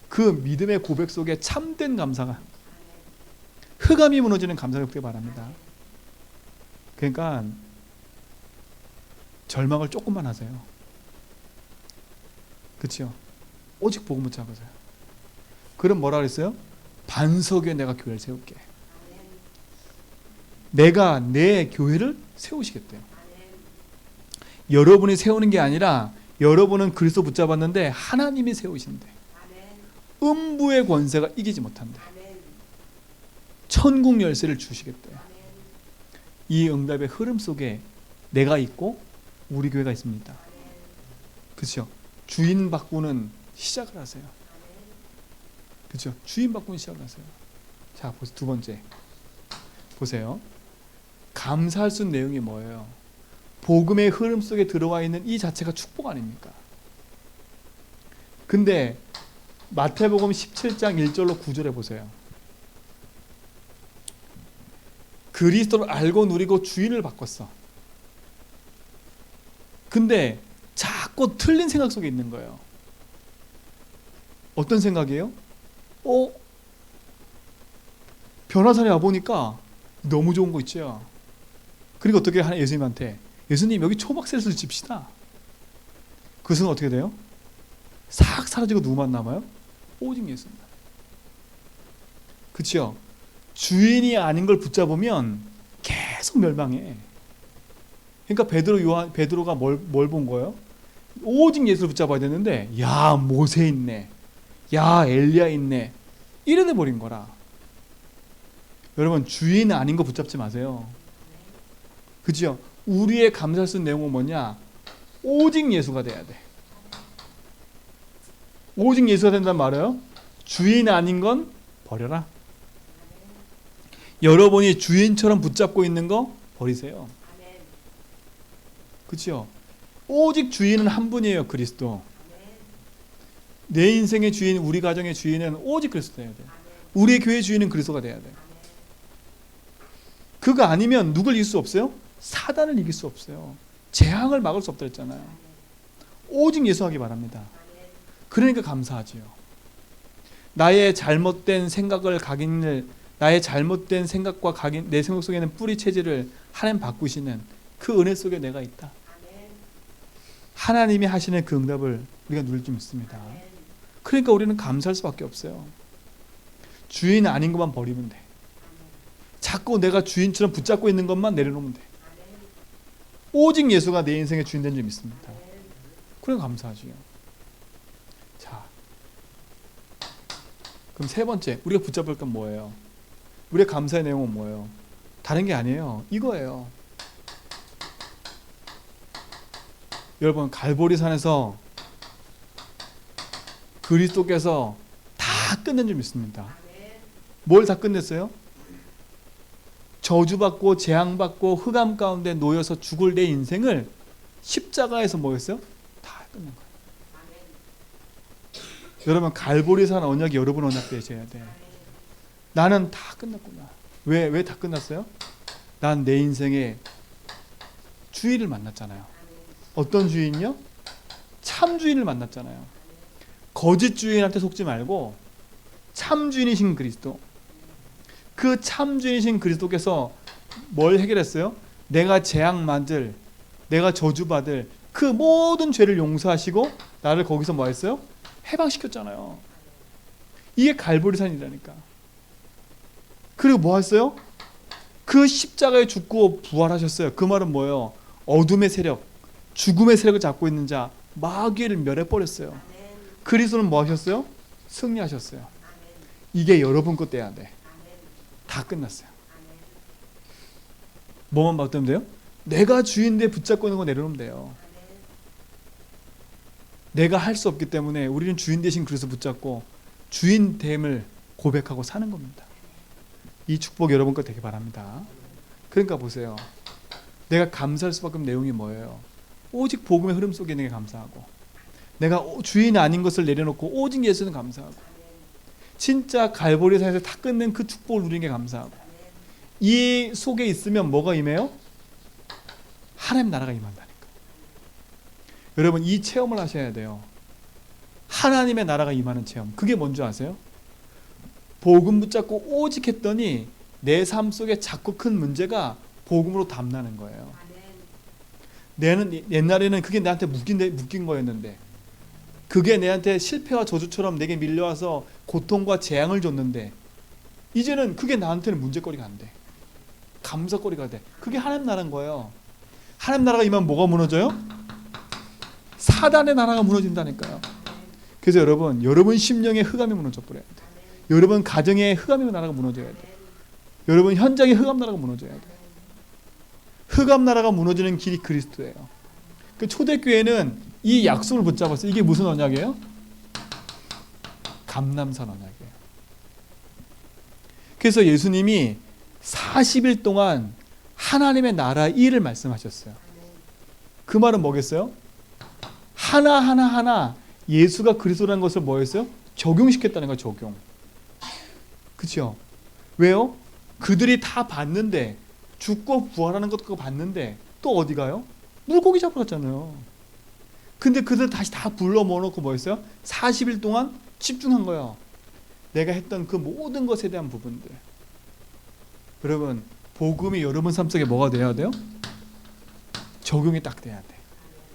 그 믿음의 고백 속에 참된 감사가, 흑암이 무너지는 감사가 있길 바랍니다. 그러니까 절망을 조금만 하세요. 그렇죠? 오직 복음 붙잡으세요. 그럼 뭐라 그랬어요? 반석 위에 내가 교회를 세울게. 내가 내 교회를 세우시겠대요. 여러분이 세우는 게 아니라 여러분은 그리스도 붙잡았는데 하나님이 세우신대. 음부의 권세가 이기지 못한대. 천국 열쇠를 주시겠대요. 이 응답의 흐름 속에 내가 있고 우리 교회가 있습니다. 그렇죠? 주인 바꾸는 시작을 하세요. 그렇죠? 주인 바꾸는 시작을 하세요. 자, 두 번째 보세요. 감사할 수 있는 내용이 뭐예요? 복음의 흐름 속에 들어와 있는 이 자체가 축복 아닙니까? 근데 마태복음 17장 1절로 9절에 보세요. 그리스도를 알고 누리고 주인을 바꿨어. 근데 자꾸 틀린 생각 속에 있는 거예요. 어떤 생각이에요? 변화산에 와보니까 너무 좋은 거 있죠. 그리고 어떻게 하나 예수님한테, 예수님 여기 초박새를 집시다. 그것은 어떻게 돼요? 싹 사라지고 누구만 남아요? 오직 예수입니다. 그렇죠? 주인이 아닌 걸 붙잡으면 계속 멸망해. 그러니까 베드로가 뭘 본 거예요? 오직 예수를 붙잡아야 되는데, 야 모세 있네, 야 엘리야 있네, 이래 돼 버린 거라. 여러분 주인 아닌 거 붙잡지 마세요. 그죠? 우리의 감사할 수 있는 내용은 뭐냐? 오직 예수가 돼야 돼. 오직 예수가 된단 말이에요. 주인 아닌 건 버려라. 여러분이 주인처럼 붙잡고 있는 거 버리세요. 그렇죠? 오직 주인은 한 분이에요. 그리스도. 내 인생의 주인, 우리 가정의 주인은 오직 그리스도여야 돼. 우리 교회 주인은 그리스도가 돼야 돼. 그거 아니면 누굴 이길 수 없어요? 사단을 이길 수 없어요. 재앙을 막을 수 없다 했잖아요. 오직 예수하기 바랍니다. 그러니까 감사하지요. 나의 잘못된 생각을 각인을, 나의 잘못된 생각과 각인, 내 생각 속에는 뿌리 체질을 하나님 바꾸시는 그 은혜 속에 내가 있다. 하나님이 하시는 그 응답을 우리가 누릴 줄 믿습니다. 그러니까 우리는 감사할 수밖에 없어요. 주인 아닌 것만 버리면 돼. 자꾸 내가 주인처럼 붙잡고 있는 것만 내려놓으면 돼. 오직 예수가 내 인생의 주인 된 줄 믿습니다. 그럼 감사하지요. 자, 그럼 세 번째 우리가 붙잡을 건 뭐예요? 우리의 감사의 내용은 뭐예요? 다른 게 아니에요. 이거예요. 여러분 갈보리산에서 그리스도께서 다 끝낸 줄 믿습니다. 뭘 다 끝냈어요? 저주받고 재앙받고 흑암 가운데 놓여서 죽을 내 인생을 십자가에서 뭐였어요? 다 끝낸 거예요. 여러분 갈보리산 언약이 여러분 언약 되셔야 돼. 나는 다 끝났구나. 왜 다 끝났어요? 난 내 인생에 주인을 만났잖아요. 어떤 주인이요? 참 주인을 만났잖아요. 거짓 주인한테 속지 말고 참 주인이신 그리스도. 그 참 주인이신 그리스도께서 뭘 해결했어요? 내가 재앙 만들, 내가 저주받을 그 모든 죄를 용서하시고 나를 거기서 뭐 했어요? 해방시켰잖아요. 이게 갈보리산이라니까. 그리고 뭐 했어요? 그 십자가에 죽고 부활하셨어요. 그 말은 뭐예요? 어둠의 세력, 죽음의 세력을 잡고 있는 자 마귀를 멸해버렸어요. 그리스도는 뭐 하셨어요? 승리하셨어요. 이게 여러분 것 돼야 돼. 다 끝났어요. 뭐만 받으면 돼요? 내가 주인인데 붙잡고 있는 거 내려놓으면 돼요. 내가 할 수 없기 때문에 우리는 주인 대신 그리스도 붙잡고 주인됨을 고백하고 사는 겁니다. 이 축복 여러분 것 되길 바랍니다. 그러니까 보세요. 내가 감사할 수밖에 없는 내용이 뭐예요? 오직 복음의 흐름 속에 있는 게 감사하고 내가 주인 아닌 것을 내려놓고 오직 예수는 감사하고, 진짜 갈보리산에서 다 끊는 그 축복을 누리는 게 감사하고, 이 속에 있으면 뭐가 임해요? 하나님 나라가 임한다니까. 여러분, 이 체험을 하셔야 돼요. 하나님의 나라가 임하는 체험. 그게 뭔지 아세요? 복음 붙잡고 오직 했더니 내 삶 속에 자꾸 큰 문제가 복음으로 담나는 거예요. 옛날에는 그게 나한테 묶인 거였는데, 그게 내한테 실패와 저주처럼 내게 밀려와서 고통과 재앙을 줬는데, 이제는 그게 나한테는 문제거리가 안 돼. 감사거리가 돼. 그게 하나님 나라인 거예요. 하나님 나라가 임하면 뭐가 무너져요? 사단의 나라가 무너진다니까요. 그래서 여러분 심령의 흑암이 무너져 버려야 돼. 여러분 가정의 흑암의 나라가 무너져야 돼. 여러분 현장의 흑암 나라가 무너져야 돼. 흑암 나라가 무너지는 길이 그리스도예요. 그 초대교회는 이 약속을 붙잡았어요. 이게 무슨 언약이에요? 감람산 언약이에요. 그래서 예수님이 40일 동안 하나님의 나라 일을 말씀하셨어요. 그 말은 뭐겠어요? 하나 예수가 그리스도라는 것을 뭐였어요? 적용시켰다는 거예요. 적용. 그렇죠? 왜요? 그들이 다 봤는데, 죽고 부활하는 것도 봤는데 또 어디 가요? 물고기 잡으러 갔잖아요. 근데 그들 다시 다 불러 모아놓고 뭐 했어요? 40일 동안 집중한 거예요. 내가 했던 그 모든 것에 대한 부분들. 여러분, 복음이 여러분 삶 속에 뭐가 돼야 돼요? 적용이 딱 돼야 돼.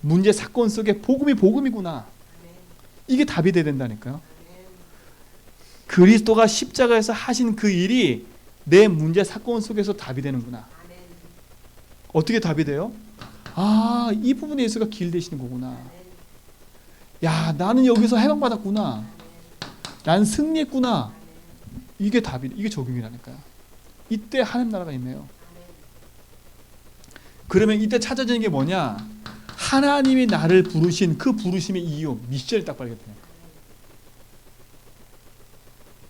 문제 사건 속에 복음이구나. 이게 답이 돼야 된다니까요. 그리스도가 십자가에서 하신 그 일이 내 문제 사건 속에서 답이 되는구나. 어떻게 답이 돼요? 아, 이 부분에 예수가 길 되시는 거구나. 야, 나는 여기서 해방받았구나. 난 승리했구나. 이게 이게 적용이라니까요. 이때 하나님 나라가 임해요. 그러면 이때 찾아지는 게 뭐냐? 하나님이 나를 부르신 그 부르심의 이유, 미션을 딱 발견해요.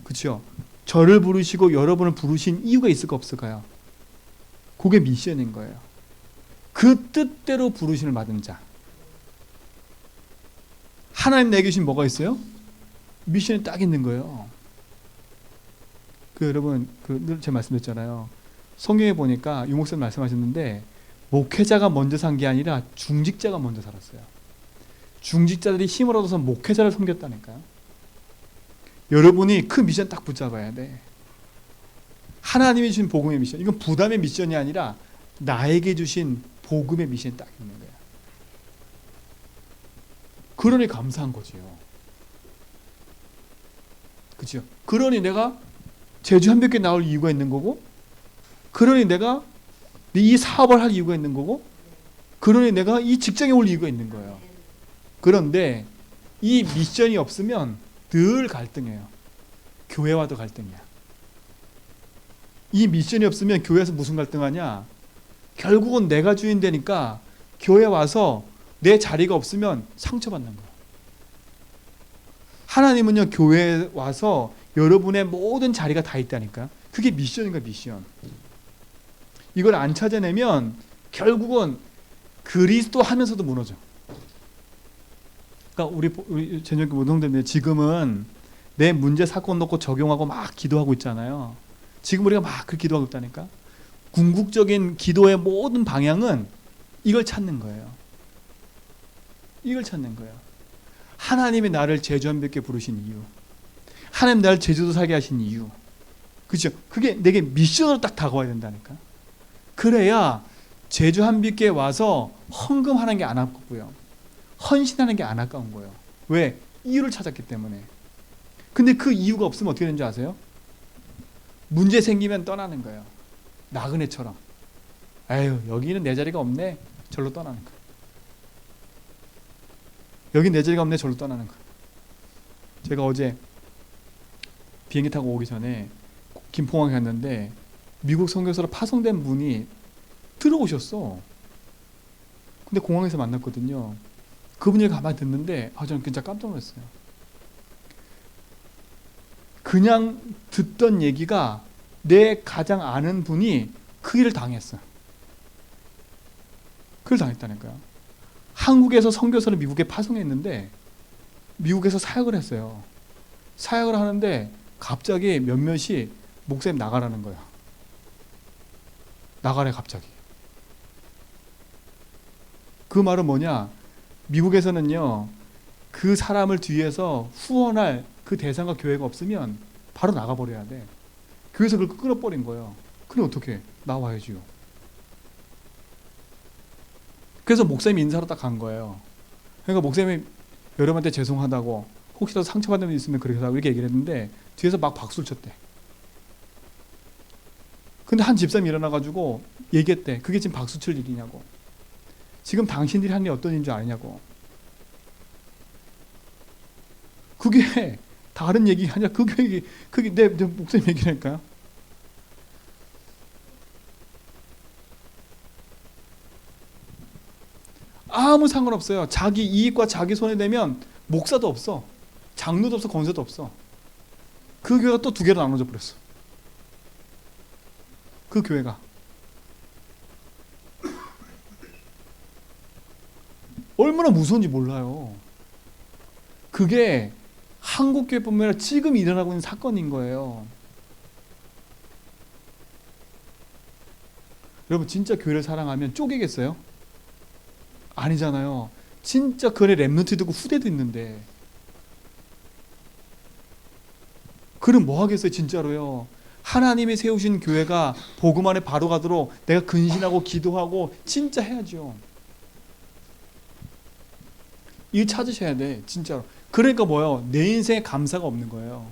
그렇죠? 저를 부르시고 여러분을 부르신 이유가 있을까 없을까요? 그게 미션인 거예요. 그 뜻대로 부르심을 받은 자. 하나님 내게 주신 뭐가 있어요? 미션이 딱 있는 거예요. 여러분, 늘 제가 말씀드렸잖아요. 성경에 보니까 유 목사님 말씀하셨는데, 목회자가 먼저 산 게 아니라 중직자가 먼저 살았어요. 중직자들이 힘을 얻어서 목회자를 섬겼다니까요. 여러분이 그 미션 딱 붙잡아야 돼. 하나님이 주신 복음의 미션. 이건 부담의 미션이 아니라 나에게 주신 복음의 미션이 딱 있는 거야. 그러니 감사한 거지요. 그렇죠? 그러니 내가 제주 한백교에 나올 이유가 있는 거고, 그러니 내가 이 사업을 할 이유가 있는 거고, 그러니 내가 이 직장에 올 이유가 있는 거예요. 그런데 이 미션이 없으면 늘 갈등해요. 교회와도 갈등이야. 이 미션이 없으면 교회에서 무슨 갈등하냐? 결국은 내가 주인 되니까 교회 와서 내 자리가 없으면 상처받는 거야. 하나님은요, 교회에 와서 여러분의 모든 자리가 다 있다니까. 그게 미션인가, 미션. 이걸 안 찾아내면 결국은 그리스도 하면서도 무너져. 그러니까 우리 전형교 운동대인데 지금은 내 문제 사건 놓고 적용하고 막 기도하고 있잖아요. 지금 우리가 막 그 기도하고 있다니까. 궁극적인 기도의 모든 방향은 이걸 찾는 거예요. 이걸 찾는 거예요. 하나님이 나를 제주 한백교에 부르신 이유, 하나님 나를 제주도 살게 하신 이유, 그렇죠? 그게 내게 미션으로 딱 다가와야 된다니까. 그래야 제주 한백교에 와서 헌금하는 게 안 아깝고요, 헌신하는 게 안 아까운 거예요. 왜? 이유를 찾았기 때문에. 근데 그 이유가 없으면 어떻게 되는지 아세요? 문제 생기면 떠나는 거예요. 나그네처럼. 에휴, 여기는 내 자리가 없네. 절로 떠나는 거예요. 여기 내 자리가 없네. 절로 떠나는 거예요. 제가 어제 비행기 타고 오기 전에 김포공항에 갔는데 미국 선교사로 파송된 분이 들어오셨어. 근데 공항에서 만났거든요. 그분이 가만히 듣는데 저는 진짜 깜짝 놀랐어요. 그냥 듣던 얘기가 내 가장 아는 분이 그 일을 당했어. 그 일을 당했다니까요. 한국에서 선교사를 미국에 파송했는데 미국에서 사역을 했어요. 사역을 하는데 갑자기 몇몇이 목사님 나가라는 거야. 나가래 갑자기. 그 말은 뭐냐? 미국에서는요, 그 사람을 뒤에서 후원할 그 대상과 교회가 없으면 바로 나가버려야 돼. 교회에서 그걸 끊어버린 거예요. 그럼 어떻게? 나와야지요. 그래서 목사님이 인사로 딱 간 거예요. 그러니까 목사님이 여러분한테 죄송하다고, 혹시라도 상처받는 일 있으면 그렇게 하고 이렇게 얘기를 했는데 뒤에서 막 박수를 쳤대. 근데 한 집사님이 일어나가지고 얘기했대. 그게 지금 박수 칠 일이냐고. 지금 당신들이 하는 일 어떤 일인 줄 아냐고. 그게 다른 얘기 아니야. 그게 내 목사님 얘기라니까요. 아무 상관없어요. 자기 이익과 자기 손에 대면 목사도 없어. 장로도 없어. 권사도 없어. 그 교회가 또 두 개로 나눠져 버렸어. 그 교회가. 얼마나 무서운지 몰라요. 그게 한국교회뿐만 아니라 지금 일어나고 있는 사건인 거예요. 여러분 진짜 교회를 사랑하면 쪼개겠어요? 아니잖아요. 진짜 그 안에 랩런트도 있고 후대도 있는데 그럼 뭐 하겠어요 진짜로요. 하나님이 세우신 교회가 복음 안에 바로 가도록 내가 근신하고 기도하고 진짜 해야죠. 일 찾으셔야 돼 진짜로. 그러니까 뭐요? 내 인생에 감사가 없는 거예요.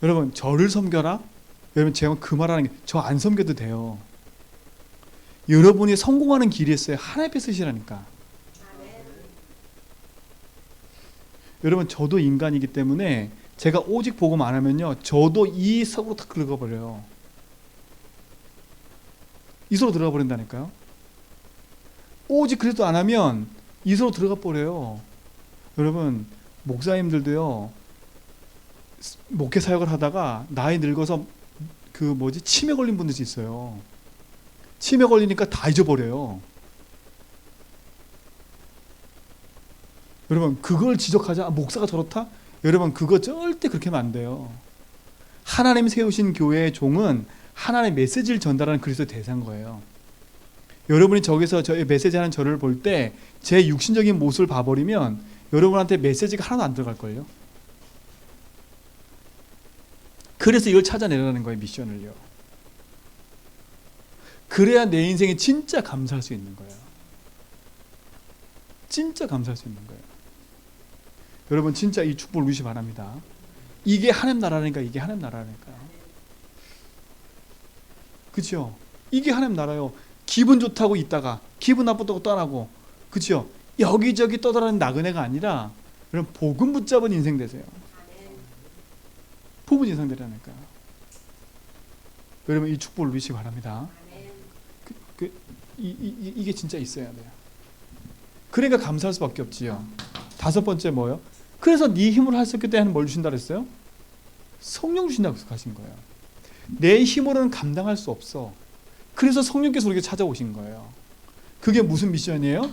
여러분 저를 섬겨라? 여러분 제가 그 말하는 게 저 안 섬겨도 돼요. 여러분이 성공하는 길이 있어요. 하나님 앞에 쓰시라니까. 여러분 저도 인간이기 때문에 제가 오직 복음 안 하면요 저도 이 속으로 다 들어가 버려요. 이 속으로 들어가 버린다니까요. 오직 그래도 안 하면 이 속으로 들어가 버려요. 여러분 목사님들도요 목회 사역을 하다가 나이 늙어서 치매 걸린 분들이 있어요. 치매 걸리니까 다 잊어버려요. 여러분 그걸 지적하자. 목사가 저렇다? 여러분 그거 절대 그렇게 하면 안 돼요. 하나님 세우신 교회의 종은 하나님의 메시지를 전달하는 그리스도의 대사인 거예요. 여러분이 저기서 저의 메시지하는 저를 볼 때 제 육신적인 모습을 봐버리면 여러분한테 메시지가 하나도 안 들어갈걸요. 그래서 이걸 찾아내라는 거예요. 미션을요. 그래야 내 인생에 진짜 감사할 수 있는 거예요. 진짜 감사할 수 있는 거예요. 여러분 진짜 이 축복을 누리시 바랍니다. 이게 하나님 나라니까. 이게 하나님 나라니까요. 그렇죠? 이게 하나님 나라요. 기분 좋다고 있다가 기분 나쁘다고 떠나고, 그렇죠? 여기저기 떠돌아다니는 나그네가 아니라 여러분 복음 붙잡은 인생 되세요. 복음 인생 되라니까요. 여러분 이 축복을 누리시기 바랍니다. 이게 진짜 있어야 돼요. 그러니까 감사할 수밖에 없지요. 다섯 번째 뭐요? 그래서 네 힘으로 할 수 있기 때문에 뭘 주신다 그랬어요? 성령 주신다고 하신 거예요. 내 힘으로는 감당할 수 없어. 그래서 성령께서 우리에게 찾아오신 거예요. 그게 무슨 미션이에요?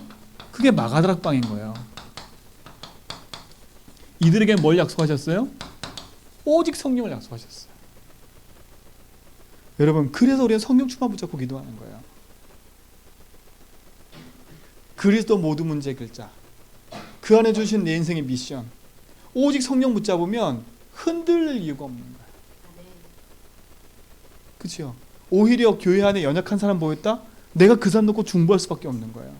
그게 마가다락방인 거예요. 이들에게 뭘 약속하셨어요? 오직 성령을 약속하셨어요. 여러분 그래서 우리는 성령 충만 붙잡고 기도하는 거예요. 그리스도 모든 문제 해결 자. 그 안에 주신 내 인생의 미션. 오직 성령 붙잡으면 흔들릴 이유가 없는 거예요. 그렇죠? 오히려 교회 안에 연약한 사람 보였다? 내가 그 사람 놓고 중보할 수밖에 없는 거예요.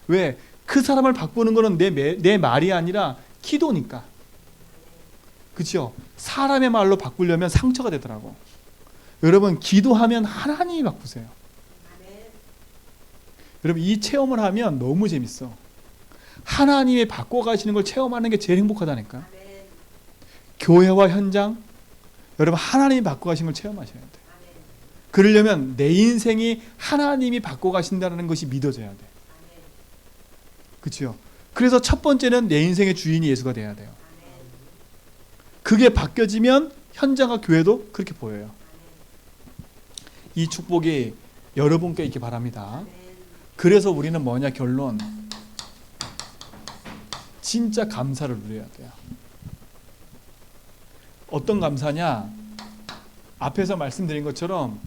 왜? 그 사람을 바꾸는 거는 내 말이 아니라 기도니까. 그렇죠? 사람의 말로 바꾸려면 상처가 되더라고. 여러분 기도하면 하나님이 바꾸세요. 여러분 이 체험을 하면 너무 재밌어. 하나님이 바꿔가시는 걸 체험하는 게 제일 행복하다니까. 교회와 현장, 여러분 하나님이 바꿔가신 걸 체험하셔야 돼. 그러려면 내 인생이 하나님이 바꿔가신다는 것이 믿어져야 돼. 그렇죠? 그래서 첫 번째는 내 인생의 주인이 예수가 돼야 돼요. 그게 바뀌어지면 현장과 교회도 그렇게 보여요. 이 축복이 여러분께 있기 바랍니다. 그래서 우리는 뭐냐 결론. 진짜 감사를 누려야 돼요. 어떤 감사냐? 앞에서 말씀드린 것처럼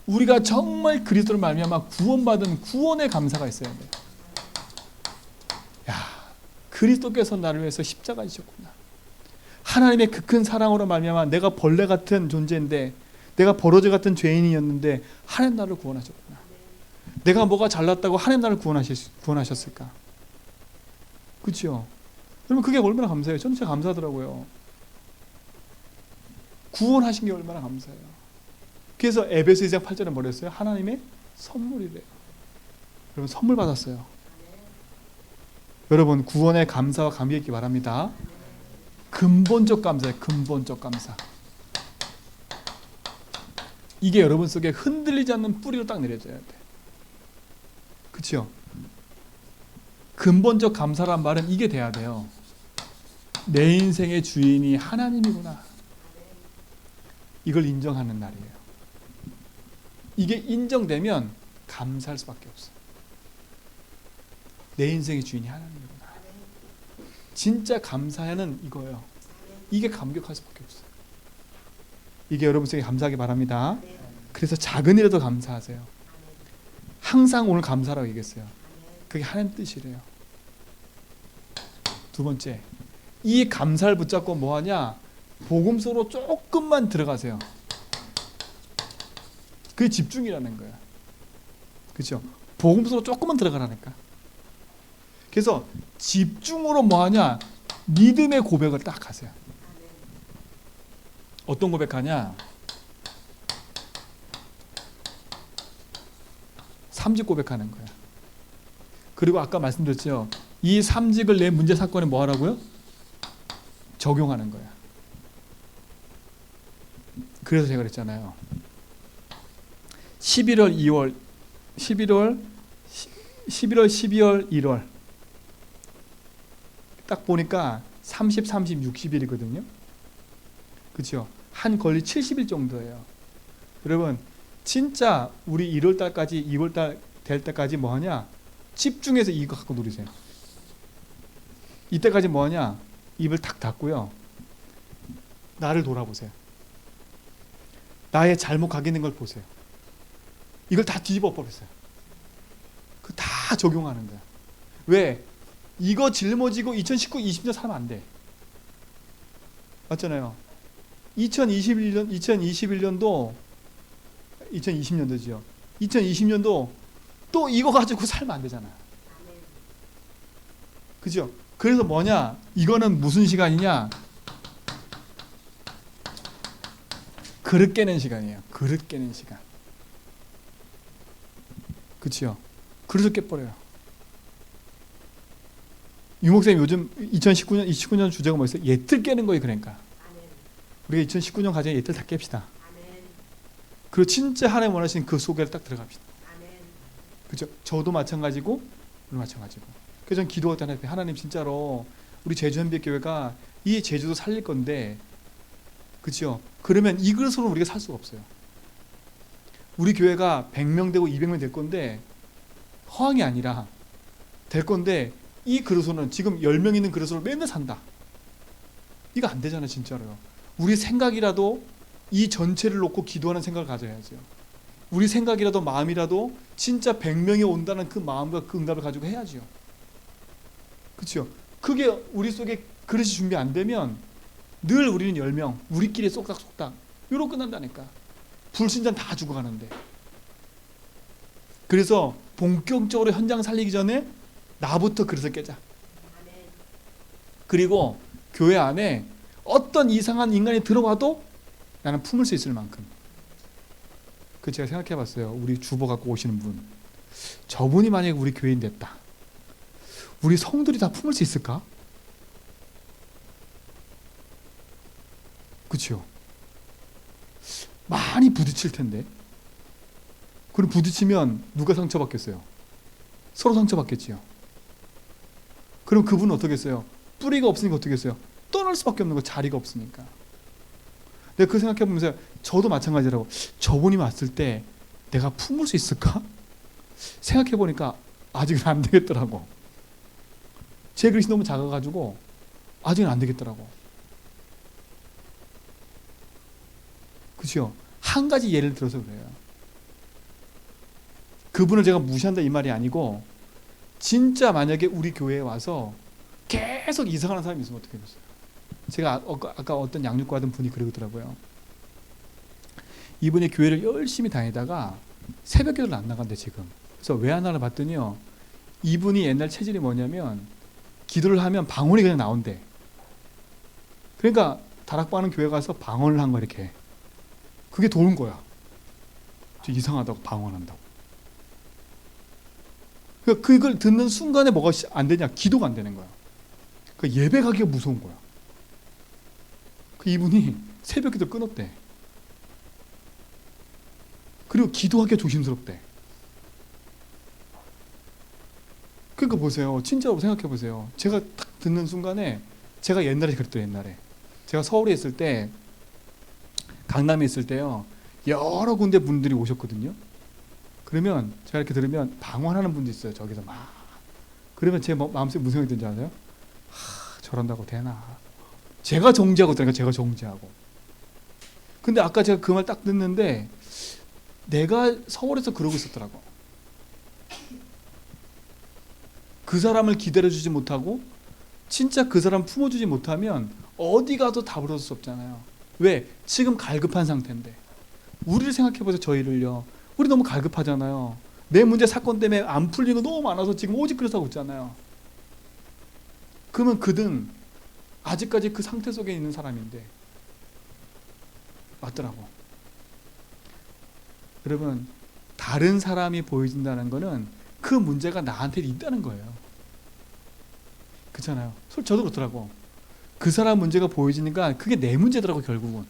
우리가 정말 그리스도를 말미암아 구원받은 구원의 감사가 있어야 돼요. 야, 그리스도께서 나를 위해서 십자가에 지셨구나. 하나님의 그 큰 사랑으로 말미암아 내가 벌레 같은 존재인데, 내가 버러지 같은 죄인이었는데 하나님 나를 구원하셨구나. 내가 뭐가 잘났다고 하나님 나를 구원하셨을까? 그렇죠? 여러분, 그게 얼마나 감사해요. 저는 진짜 감사하더라고요. 구원하신 게 얼마나 감사해요. 그래서 에베소 2장 8절에 뭐라 했어요? 하나님의 선물이래요. 여러분, 선물 받았어요. 여러분, 구원의 감사와 감격이 있기 바랍니다. 근본적 감사예요. 근본적 감사. 이게 여러분 속에 흔들리지 않는 뿌리로 딱 내려져야 돼. 그렇죠? 근본적 감사란 말은 이게 돼야 돼요. 내 인생의 주인이 하나님이구나. 이걸 인정하는 날이에요. 이게 인정되면 감사할 수밖에 없어요. 내 인생의 주인이 하나님이구나. 진짜 감사는 이거예요. 이게 감격할 수밖에 없어요. 이게 여러분 속에 감사하기 바랍니다. 그래서 작은 일에도 감사하세요. 항상 오늘 감사라고 얘기했어요. 그게 하나님 뜻이래요. 두 번째, 이 감사를 붙잡고 뭐하냐? 복음 속으로 조금만 들어가세요. 그게 집중이라는 거야. 그렇죠? 복음 속으로 조금만 들어가라니까. 그래서 집중으로 뭐하냐? 믿음의 고백을 딱 하세요. 어떤 고백하냐? 3직 고백하는 거야. 그리고 아까 말씀드렸죠. 이 3직을 내 문제 사건에 뭐 하라고요? 적용하는 거야. 그래서 제가 그랬잖아요. 11월, 12월, 1월 딱 보니까 30, 60일이거든요. 그렇죠? 한 권리 70일 정도예요. 여러분, 진짜 우리 1월 달까지 2월 달 될 때까지 뭐 하냐? 집중해서 이거 갖고 누리세요. 이때까지 뭐 하냐? 입을 탁 닫고요. 나를 돌아보세요. 나의 잘못 각인된 걸 보세요. 이걸 다 뒤집어 버렸어요. 그 다 적용하는 거야. 왜? 이거 짊어지고 2019, 20년 살면 안 돼. 맞잖아요. 2021년도 2020년도죠. 2020년도 또 이거 가지고 살면 안 되잖아요. 그죠? 그래서 뭐냐? 이거는 무슨 시간이냐? 그릇 깨는 시간이에요. 그릇 깨는 시간. 그렇죠? 그릇을 깨버려요. 유목사님 요즘 2019년 주제가 뭐였어요? 예틀 깨는 거예요. 그러니까 우리가 2019년 가정에 예틀 다 깹시다. 그리고 진짜 하나님 원하시는 그 속에 딱 들어갑시다. 그렇죠? 저도 마찬가지고 오늘 마찬가지고. 그래서 저는 기도할 때 하나님 진짜로 우리 제주현백교회가 이 제주도 살릴 건데, 그렇죠? 그러면 이 그릇으로 우리가 살 수가 없어요. 우리 교회가 100명 되고 200명 될 건데 허황이 아니라 될 건데 이 그릇으로는 지금 10명 있는 그릇으로 맨날 산다. 이거 안 되잖아요. 진짜로요. 우리 생각이라도 이 전체를 놓고 기도하는 생각을 가져야죠. 우리 생각이라도 마음이라도 진짜 100명이 온다는 그 마음과 그 응답을 가지고 해야죠. 그렇죠? 그게 우리 속에 그릇이 준비 안 되면 늘 우리는 10명 우리끼리 쏙닥쏙닥 이러고 끝난다니까. 불신자는 다 죽어가는데. 그래서 본격적으로 현장 살리기 전에 나부터 그릇을 깨자. 그리고 교회 안에 어떤 이상한 인간이 들어와도 나는 품을 수 있을 만큼. 그 제가 생각해 봤어요. 우리 주보 갖고 오시는 분. 저분이 만약에 우리 교인 됐다. 우리 성들이 다 품을 수 있을까? 그렇죠? 많이 부딪힐 텐데. 그럼 부딪히면 누가 상처받겠어요? 서로 상처받겠지요. 그럼 그분은 어떻겠어요? 뿌리가 없으니까 어떻겠어요? 떠날 수밖에 없는 거, 자리가 없으니까. 내가 그 생각해 보면서 저도 마찬가지라고. 저분이 왔을 때 내가 품을 수 있을까? 생각해 보니까 아직은 안 되겠더라고. 제 그릇이 너무 작아가지고 아직은 안 되겠더라고. 그렇죠? 한 가지 예를 들어서 그래요. 그분을 제가 무시한다 이 말이 아니고, 진짜 만약에 우리 교회에 와서 계속 이상한 사람이 있으면 어떻게 됐어요? 제가 아까 어떤 양육과 하던 분이 그러더라고요. 이분이 교회를 열심히 다니다가 새벽 기도를 안 나간대 지금. 그래서 왜 안 하나 봤더니요, 이분이 옛날 체질이 뭐냐면 기도를 하면 방언이 그냥 나온대. 그러니까 다락방하는 교회 가서 방언을 한 거 이렇게. 그게 도는 거야. 좀 이상하다고 방언한다고. 그러니까 그걸 듣는 순간에 뭐가 안 되냐? 기도가 안 되는 거야. 그러니까 예배 가기가 무서운 거야. 그 이분이 새벽 기도 끊었대. 그리고 기도하기가 조심스럽대. 그러니까 보세요. 진짜로 생각해 보세요. 제가 딱 듣는 순간에, 제가 옛날에 그랬더니, 옛날에 제가 서울에 있을 때, 강남에 있을 때요, 여러 군데 분들이 오셨거든요. 그러면 제가 이렇게 들으면 방언하는 분도 있어요. 저기서 막. 그러면 제 마음속에 무슨 생각이 드는지 아세요? 저런다고 되나? 제가 정지하고 있다니까. 제가 정지하고. 근데 아까 제가 그 말 딱 듣는데, 내가 서울에서 그러고 있었더라고. 그 사람을 기다려주지 못하고 진짜 그 사람 품어주지 못하면 어디 가도 답을 얻을 수 없잖아요. 왜? 지금 갈급한 상태인데. 우리를 생각해보세요. 저희를요. 우리 너무 갈급하잖아요. 내 문제 사건 때문에 안 풀리는 거 너무 많아서 지금 오직 그래서 하고 있잖아요. 그러면 그든 아직까지 그 상태 속에 있는 사람인데. 맞더라고. 여러분, 다른 사람이 보여진다는 거는 그 문제가 나한테 있다는 거예요. 그렇잖아요. 저도 그렇더라고. 그 사람 문제가 보여지니까 그게 내 문제더라고 결국은.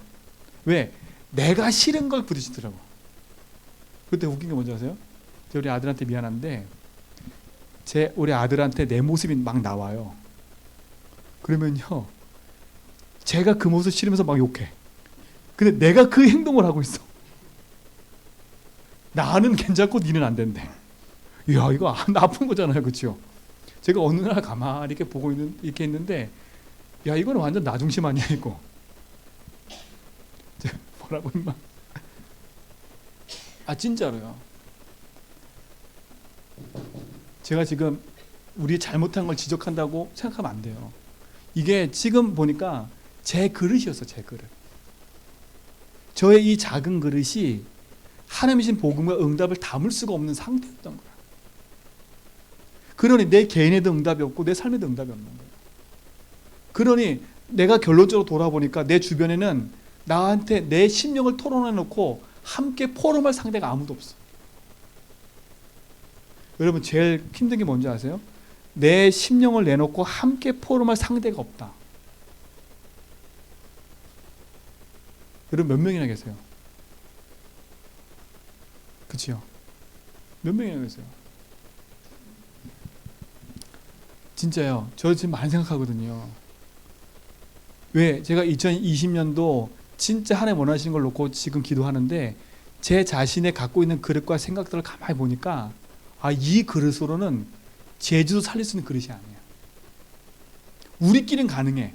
왜? 내가 싫은 걸 부딪히더라고. 그때 웃긴 게 뭔지 아세요? 우리 아들한테 미안한데, 우리 아들한테 내 모습이 막 나와요. 그러면요, 제가 그 모습 싫으면서 막 욕해. 근데 내가 그 행동을 하고 있어. 나는 괜찮고 니는 안 된대. 이야, 이거 나쁜 거잖아요. 그렇죠? 제가 어느 날 가만히 이렇게 보고 이렇게 있는데, 야, 이거는 완전 나 중심 아니야 이거. 뭐라고 임마. 진짜로요. 제가 지금 우리 잘못한 걸 지적한다고 생각하면 안 돼요. 이게 지금 보니까 제 그릇이었어. 제 그릇. 저의 이 작은 그릇이 하나님이신 복음과 응답을 담을 수가 없는 상태였던 거야. 그러니 내 개인에도 응답이 없고 내 삶에도 응답이 없는 거야. 그러니 내가 결론적으로 돌아보니까 내 주변에는 나한테 내 심령을 토론해놓고 함께 포럼할 상대가 아무도 없어. 여러분, 제일 힘든 게 뭔지 아세요? 내 심령을 내놓고 함께 포럼할 상대가 없다. 여러분, 몇 명이나 계세요? 그치요? 몇 명이나 계세요? 진짜요. 저 지금 많이 생각하거든요. 왜? 제가 2020년도 진짜 하나님 원하시는 걸 놓고 지금 기도하는데, 제 자신의 갖고 있는 그릇과 생각들을 가만히 보니까 이 그릇으로는 제주도 살릴 수 있는 그릇이 아니야. 우리끼리는 가능해.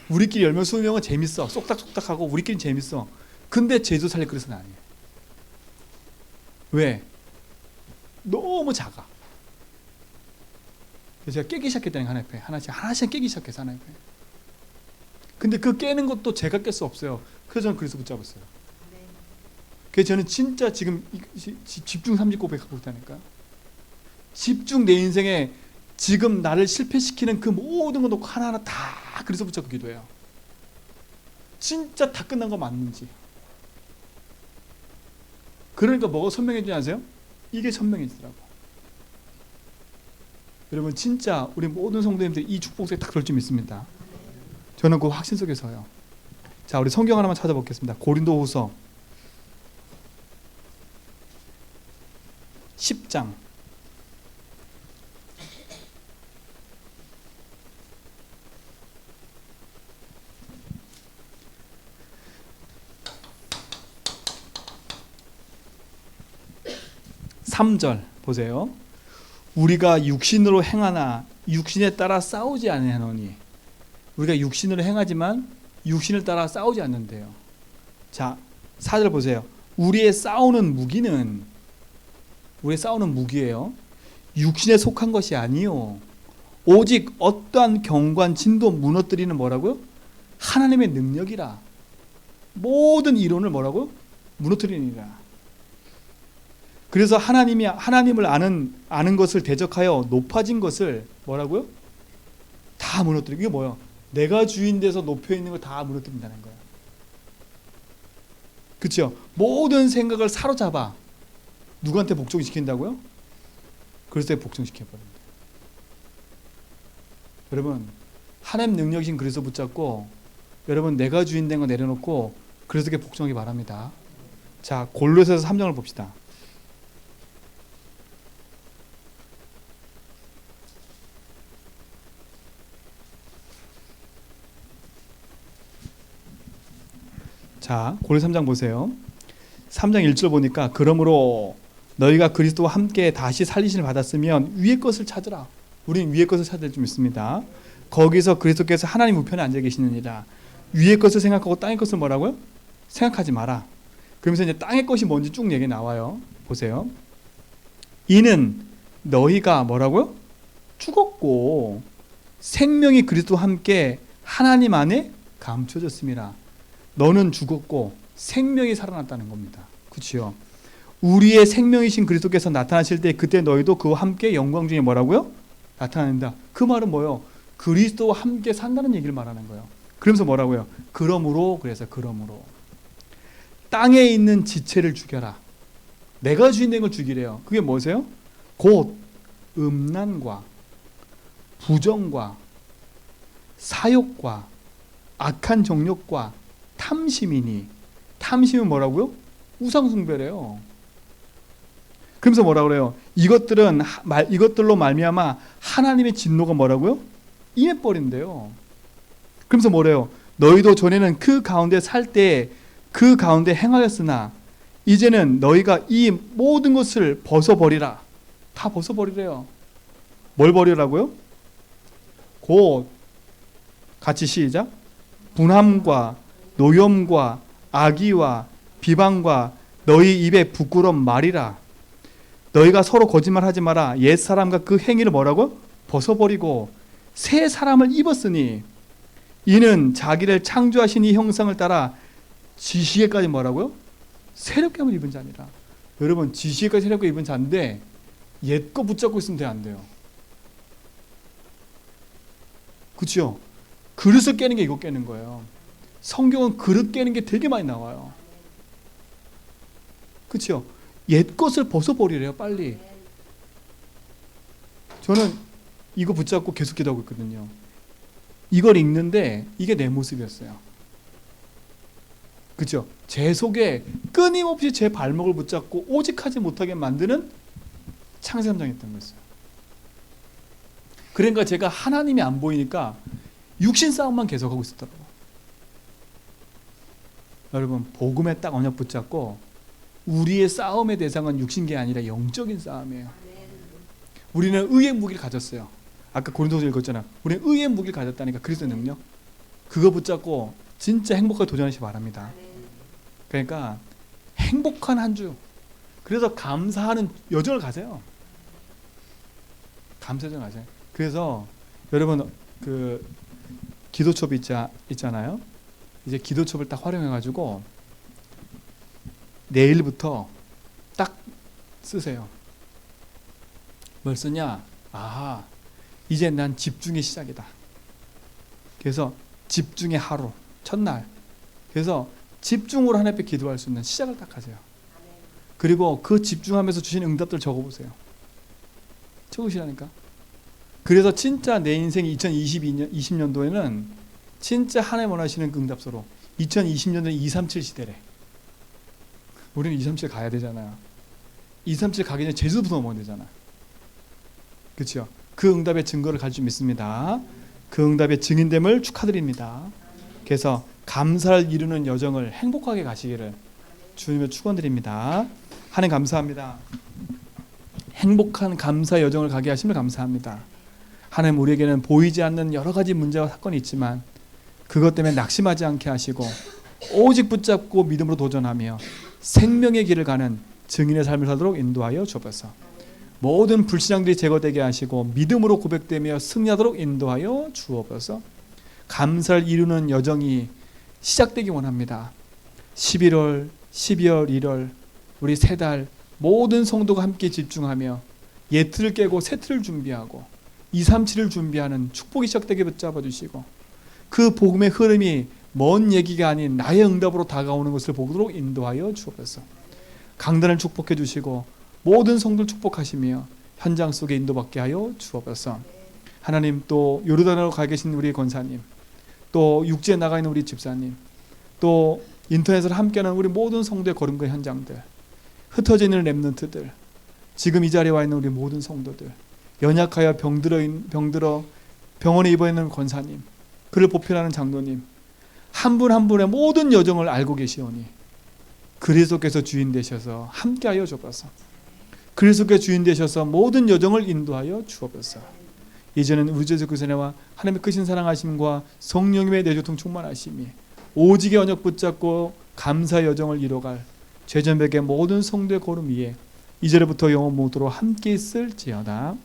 우리끼리 10명, 20명은 재밌어. 쏙닥쏙닥하고 우리끼리는 재밌어. 근데 제주도 살릴 그릇은 아니에요. 왜? 너무 작아. 그래서 제가 깨기 시작했다니까. 하나씩 깨기 시작해서 하나님 앞에. 근데 그 깨는 것도 제가 깰 수 없어요. 그래서 저는 그래서 붙잡았어요. 그래서 저는 진짜 지금 집중 3집 고백하고 있다니까. 집중 내 인생에 지금 나를 실패시키는 그 모든 거 놓고 하나하나 다 그래서 붙잡고 기도해요. 진짜 다 끝난 거 맞는지. 그러니까 뭐가 선명해지지 아세요? 이게 선명해지더라고. 여러분, 진짜 우리 모든 성도님들이 이 축복 속에 딱 그럴 줄 믿습니다. 저는 그 확신 속에서요. 자, 우리 성경 하나만 찾아보겠습니다. 고린도후서 10장 3절 보세요. 우리가 육신으로 행하나 육신에 따라 싸우지 아니하노니. 우리가 육신으로 행하지만 육신을 따라 싸우지 않는데요. 자, 4절 보세요. 우리의 싸우는 무기예요. 육신에 속한 것이 아니요 오직 어떠한 경관 진도 무너뜨리는 뭐라고요? 하나님의 능력이라. 모든 이론을 뭐라고요? 무너뜨리니라. 그래서 하나님을 아는 것을 대적하여 높아진 것을 뭐라고요? 다 무너뜨리고. 이게 뭐예요? 내가 주인 돼서 높여 있는 걸 다 무너뜨린다는 거예요. 그렇죠? 모든 생각을 사로잡아 누구한테 복종시킨다고요? 그리스도에 복종시켜버립니다. 여러분, 하나님 능력이신 그리스도 붙잡고 여러분 내가 주인 된 거 내려놓고 그리스도께 복종하기 바랍니다. 자, 골로새서 3장을 봅시다. 자, 골로새 3장 보세요. 3장 1절 보니까 그러므로 너희가 그리스도와 함께 다시 살리심을 받았으면 위의 것을 찾으라. 우리는 위의 것을 찾을 줄 믿습니다. 거기서 그리스도께서 하나님 우편에 앉아 계시느니라. 위의 것을 생각하고 땅의 것을 뭐라고요? 생각하지 마라. 그러면서 이제 땅의 것이 뭔지 쭉 얘기 나와요. 보세요. 이는 너희가 뭐라고요? 죽었고 생명이 그리스도와 함께 하나님 안에 감춰졌음이라. 너는 죽었고 생명이 살아났다는 겁니다. 그렇죠? 우리의 생명이신 그리스도께서 나타나실 때 그때 너희도 그와 함께 영광 중에 뭐라고요? 나타난다. 그 말은 뭐예요? 그리스도와 함께 산다는 얘기를 말하는 거예요. 그러면서 뭐라고요? 그러므로 땅에 있는 지체를 죽여라. 내가 주인 된 걸 죽이래요. 그게 뭐세요? 곧 음란과 부정과 사욕과 악한 정욕과 탐심이니. 탐심은 뭐라고요? 우상숭배래요. 그러면서 뭐라 그래요? 이것들로 말미암아 하나님의 진노가 뭐라고요? 임해버린대요. 그러면서 뭐래요? 너희도 전에는 그 가운데 살 때 그 가운데 행하였으나 이제는 너희가 이 모든 것을 벗어버리라. 다 벗어버리래요. 뭘 버리라고요? 곧 같이 시작. 분함과 노염과 악의와 비방과 너희 입에 부끄러운 말이라. 너희가 서로 거짓말하지 마라. 옛사람과 그 행위를 뭐라고? 벗어버리고 새 사람을 입었으니 이는 자기를 창조하신 이 형상을 따라 지시에까지 뭐라고요? 새롭게 함을 입은 자니라. 여러분, 지시에까지 새롭게 입은 자인데 옛 거 붙잡고 있으면 안 돼요. 그렇죠? 그릇을 깨는 게 이거 깨는 거예요. 성경은 그릇 깨는 게 되게 많이 나와요. 그렇죠? 옛 것을 벗어버리래요, 빨리. 저는 이거 붙잡고 계속 기도하고 있거든요. 이걸 읽는데 이게 내 모습이었어요. 그렇죠? 제 속에 끊임없이 제 발목을 붙잡고 오직하지 못하게 만드는 창세 3장이었던 거였어요. 그러니까 제가 하나님이 안 보이니까 육신 싸움만 계속하고 있었더라고요. 여러분, 복음에 딱 언약 붙잡고 우리의 싸움의 대상은 육신계 아니라 영적인 싸움이에요. 우리는 의의 무기를 가졌어요. 아까 고린도서 읽었잖아. 우리는 의의 무기를 가졌다니까. 그리스도의 능력. 그거 붙잡고 진짜 행복하게 도전하시기 바랍니다. 그러니까 행복한 한 주. 그래서 감사하는 여정을 가세요. 감사 여정 가세요. 그래서 여러분 그 기도첩 있잖아요. 이제 기도첩을 딱 활용해가지고 내일부터 딱 쓰세요. 뭘 쓰냐? 아하, 이제 난 집중의 시작이다. 그래서 집중의 하루, 첫날. 그래서 집중으로 하나님 앞에 기도할 수 있는 시작을 딱 하세요. 그리고 그 집중하면서 주신 응답들 적어보세요. 적으시라니까. 그래서 진짜 내 인생 2020년도에는 진짜 하나님 원하시는 응답서로 2020년도는 237 시대래. 우리는 237 가야 되잖아요. 237 가기 전에 제주도부터 넘어야 되잖아. 그렇죠? 그 응답의 증거를 가질 줄 믿습니다. 그 응답의 증인됨을 축하드립니다. 그래서 감사를 이루는 여정을 행복하게 가시기를 주님의 축원드립니다. 하나님 감사합니다. 행복한 감사 여정을 가게 하심을 감사합니다. 하나님 우리에게는 보이지 않는 여러 가지 문제와 사건이 있지만 그것 때문에 낙심하지 않게 하시고 오직 붙잡고 믿음으로 도전하며 생명의 길을 가는 증인의 삶을 살도록 인도하여 주옵소서. 모든 불신앙들이 제거되게 하시고 믿음으로 고백되며 승리하도록 인도하여 주옵소서. 감사를 이루는 여정이 시작되기 원합니다. 11월, 12월, 1월 우리 세 달 모든 성도가 함께 집중하며 예틀을 깨고 새 틀을 준비하고 237을 준비하는 축복이 시작되게 붙잡아 주시고 그 복음의 흐름이 먼 얘기가 아닌 나의 응답으로 다가오는 것을 보도록 인도하여 주옵소서. 강단을 축복해 주시고 모든 성도를 축복하시며 현장 속에 인도받게 하여 주옵소서. 하나님, 또 요르단으로 가 계신 우리 권사님, 또 육지에 나가 있는 우리 집사님, 또 인터넷으로 함께하는 우리 모든 성도의 걸음과 현장들, 흩어져 있는 렘넌트들, 지금 이 자리에 와 있는 우리 모든 성도들, 연약하여 병들어 병원에 입어 있는 권사님, 그를 보필하는 장로님, 한 분 한 분의 모든 여정을 알고 계시오니 그리스도께서 주인 되셔서 함께하여 주옵소서. 그리스도께서 주인 되셔서 모든 여정을 인도하여 주옵소서. 이제는 우리 주 예수 그리스도의 은혜와 하나님의 크신 사랑하심과 성령님의 내조통 충만하심이 오직의 언약 붙잡고 감사의 여정을 이뤄갈 죄전백의 모든 성도의 걸음 위에 이제부터 영원 모두로 함께 있을지어다.